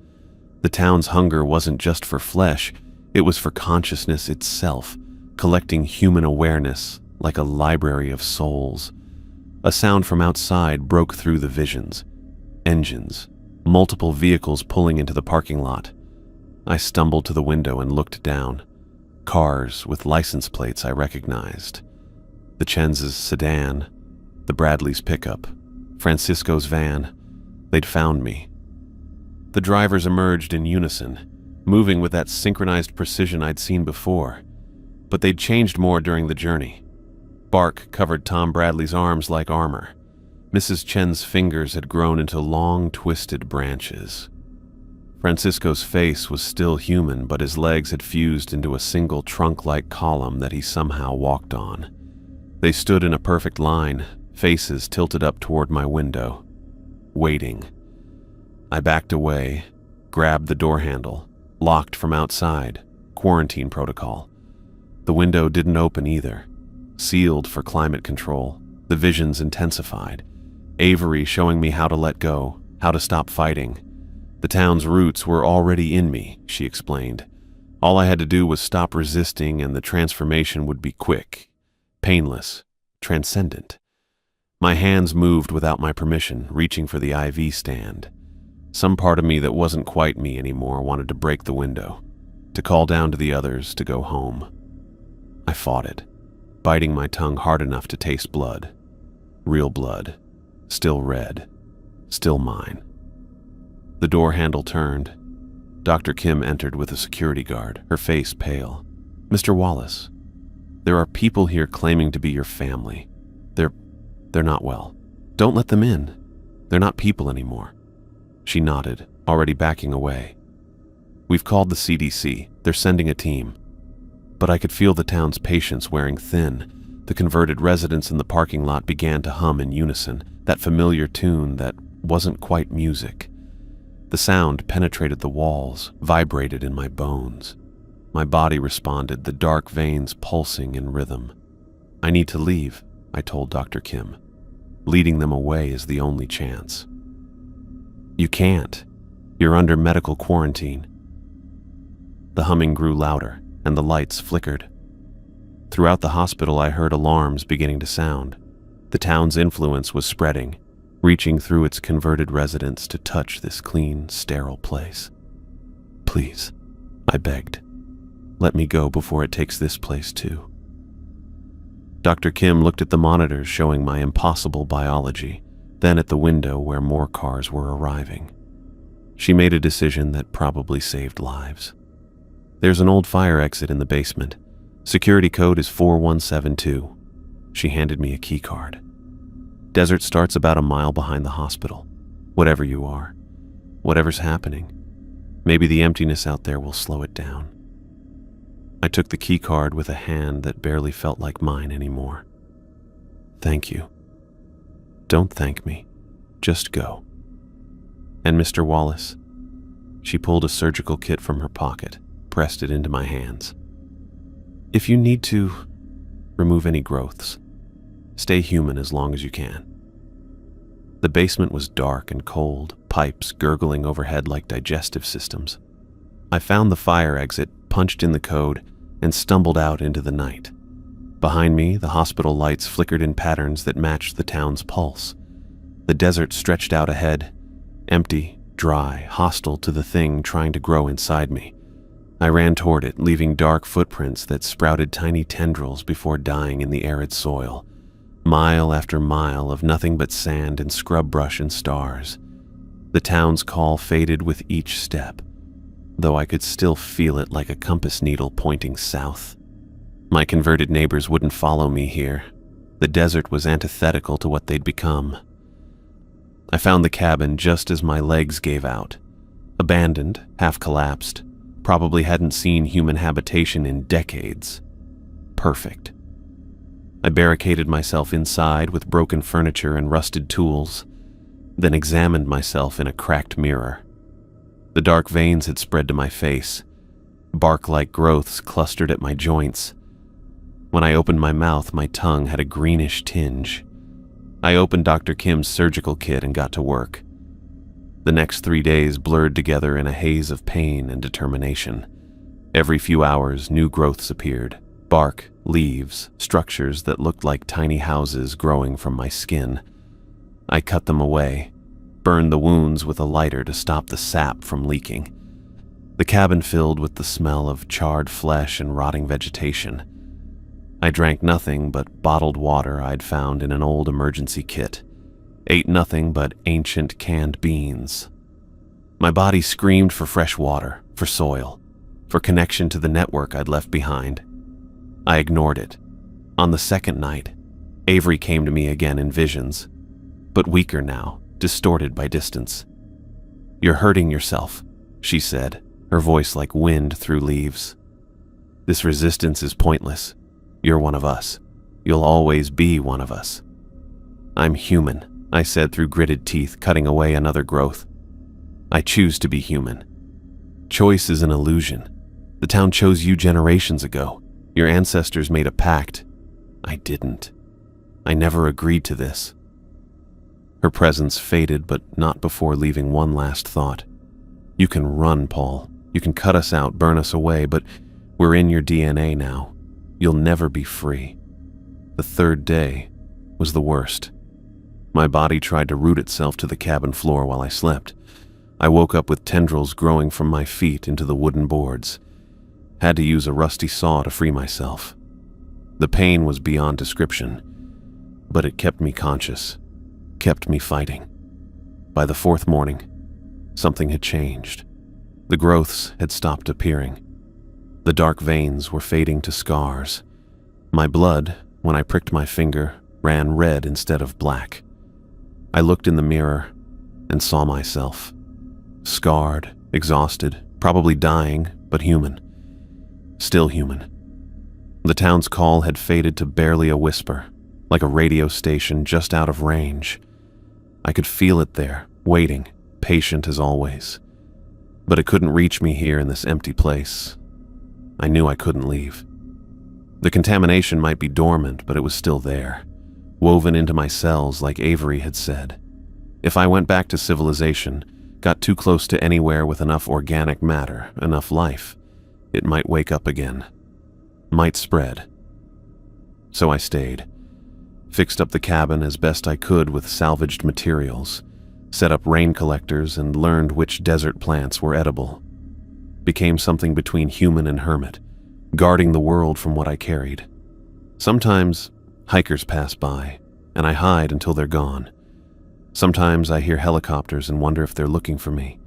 The town's hunger wasn't just for flesh, it was for consciousness itself, collecting human awareness like a library of souls. A sound from outside broke through the visions. Engines, multiple vehicles pulling into the parking lot. I stumbled to the window and looked down. Cars with license plates I recognized. The Chenz's sedan, the Bradley's pickup, Francisco's van. They'd found me. The drivers emerged in unison, moving with that synchronized precision I'd seen before. But they'd changed more during the journey. Bark covered Tom Bradley's arms like armor. Mrs. Chen's fingers had grown into long, twisted branches. Francisco's face was still human, but his legs had fused into a single trunk-like column that he somehow walked on. They stood in a perfect line, faces tilted up toward my window, waiting. I backed away, grabbed the door handle, locked from outside, quarantine protocol. The window didn't open either, sealed for climate control. The visions intensified. Avery showing me how to let go, how to stop fighting. The town's roots were already in me, she explained. All I had to do was stop resisting and the transformation would be quick, painless, transcendent. My hands moved without my permission, reaching for the IV stand. Some part of me that wasn't quite me anymore wanted to break the window, to call down to the others to go home. I fought it, biting my tongue hard enough to taste blood. Real blood, still red, still mine. The door handle turned. Dr. Kim entered with a security guard, her face pale. "Mr. Wallace, there are people here claiming to be your family. They're not well. Don't let them in. They're not people anymore." She nodded, already backing away. "We've called the CDC. They're sending a team." But I could feel the town's patience wearing thin. The converted residents in the parking lot began to hum in unison, that familiar tune that wasn't quite music. The sound penetrated the walls, vibrated in my bones. My body responded, the dark veins pulsing in rhythm. "I need to leave," I told Dr. Kim. "Leading them away is the only chance." "You can't. You're under medical quarantine." The humming grew louder, and the lights flickered. Throughout the hospital, I heard alarms beginning to sound. The town's influence was spreading, reaching through its converted residents to touch this clean, sterile place. "Please," I begged. "Let me go before it takes this place too." Dr. Kim looked at the monitors showing my impossible biology, then at the window where more cars were arriving. She made a decision that probably saved lives. "There's an old fire exit in the basement. Security code is 4172. She handed me a key card. "Desert starts about a mile behind the hospital. Whatever you are, whatever's happening, maybe the emptiness out there will slow it down." I took the key card with a hand that barely felt like mine anymore. "Thank you." "Don't thank me. Just go." "And Mr. Wallace?" She pulled a surgical kit from her pocket, pressed it into my hands. "If you need to remove any growths, stay human as long as you can." The basement was dark and cold, pipes gurgling overhead like digestive systems. I found the fire exit, punched in the code, and stumbled out into the night. Behind me, the hospital lights flickered in patterns that matched the town's pulse. The desert stretched out ahead, empty, dry, hostile to the thing trying to grow inside me. I ran toward it, leaving dark footprints that sprouted tiny tendrils before dying in the arid soil. Mile after mile of nothing but sand and scrub brush and stars. The town's call faded with each step, though I could still feel it like a compass needle pointing south. My converted neighbors wouldn't follow me here. The desert was antithetical to what they'd become. I found the cabin just as my legs gave out. Abandoned, half collapsed, probably hadn't seen human habitation in decades. Perfect. I barricaded myself inside with broken furniture and rusted tools, then examined myself in a cracked mirror. The dark veins had spread to my face. Bark-like growths clustered at my joints. When I opened my mouth, my tongue had a greenish tinge. I opened Dr. Kim's surgical kit and got to work. The next 3 days blurred together in a haze of pain and determination. Every few hours, new growths appeared. Bark, leaves, structures that looked like tiny houses growing from my skin. I cut them away, burned the wounds with a lighter to stop the sap from leaking. The cabin filled with the smell of charred flesh and rotting vegetation. I drank nothing but bottled water I'd found in an old emergency kit. Ate nothing but ancient canned beans. My body screamed for fresh water, for soil, for connection to the network I'd left behind. I ignored it. On the second night, Avery came to me again in visions, but weaker now, distorted by distance. "You're hurting yourself," she said, her voice like wind through leaves. "This resistance is pointless. You're one of us. You'll always be one of us." "I'm human," I said through gritted teeth, cutting away another growth. "I choose to be human. Choice is an illusion. The town chose you generations ago. Your ancestors made a pact. I didn't. I never agreed to this. Her presence faded, but not before leaving one last thought. You can run, Paul. You can cut us out, burn us away, but we're in your DNA now. You'll never be free. The third day was the worst. My body tried to root itself to the cabin floor while I slept. I woke up with tendrils growing from my feet into the wooden boards. Had to use a rusty saw to free myself. The pain was beyond description, but it kept me conscious, kept me fighting. By the fourth morning, something had changed. The growths had stopped appearing. The dark veins were fading to scars. My blood, when I pricked my finger, ran red instead of black. I looked in the mirror and saw myself. Scarred, exhausted, probably dying, but human. Still human. The town's call had faded to barely a whisper, like a radio station just out of range. I could feel it there, waiting, patient as always. But it couldn't reach me here in this empty place. I knew I couldn't leave. The contamination might be dormant, but it was still there, woven into my cells like Avery had said. If I went back to civilization, got too close to anywhere with enough organic matter, enough life, it might wake up again, might spread. So I stayed, fixed up the cabin as best I could with salvaged materials, set up rain collectors and learned which desert plants were edible. Became something between human and hermit, guarding the world from what I carried. Sometimes hikers pass by, and I hide until they're gone. Sometimes I hear helicopters and wonder if they're looking for me.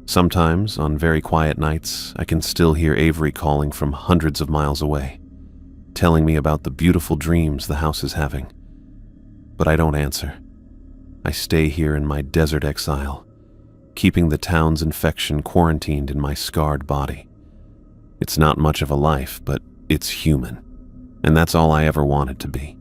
Sometimes, on very quiet nights, I can still hear Avery calling from hundreds of miles away, telling me about the beautiful dreams the house is having. But I don't answer. I stay here in my desert exile, keeping the town's infection quarantined in my scarred body. It's not much of a life, but it's human, and that's all I ever wanted to be.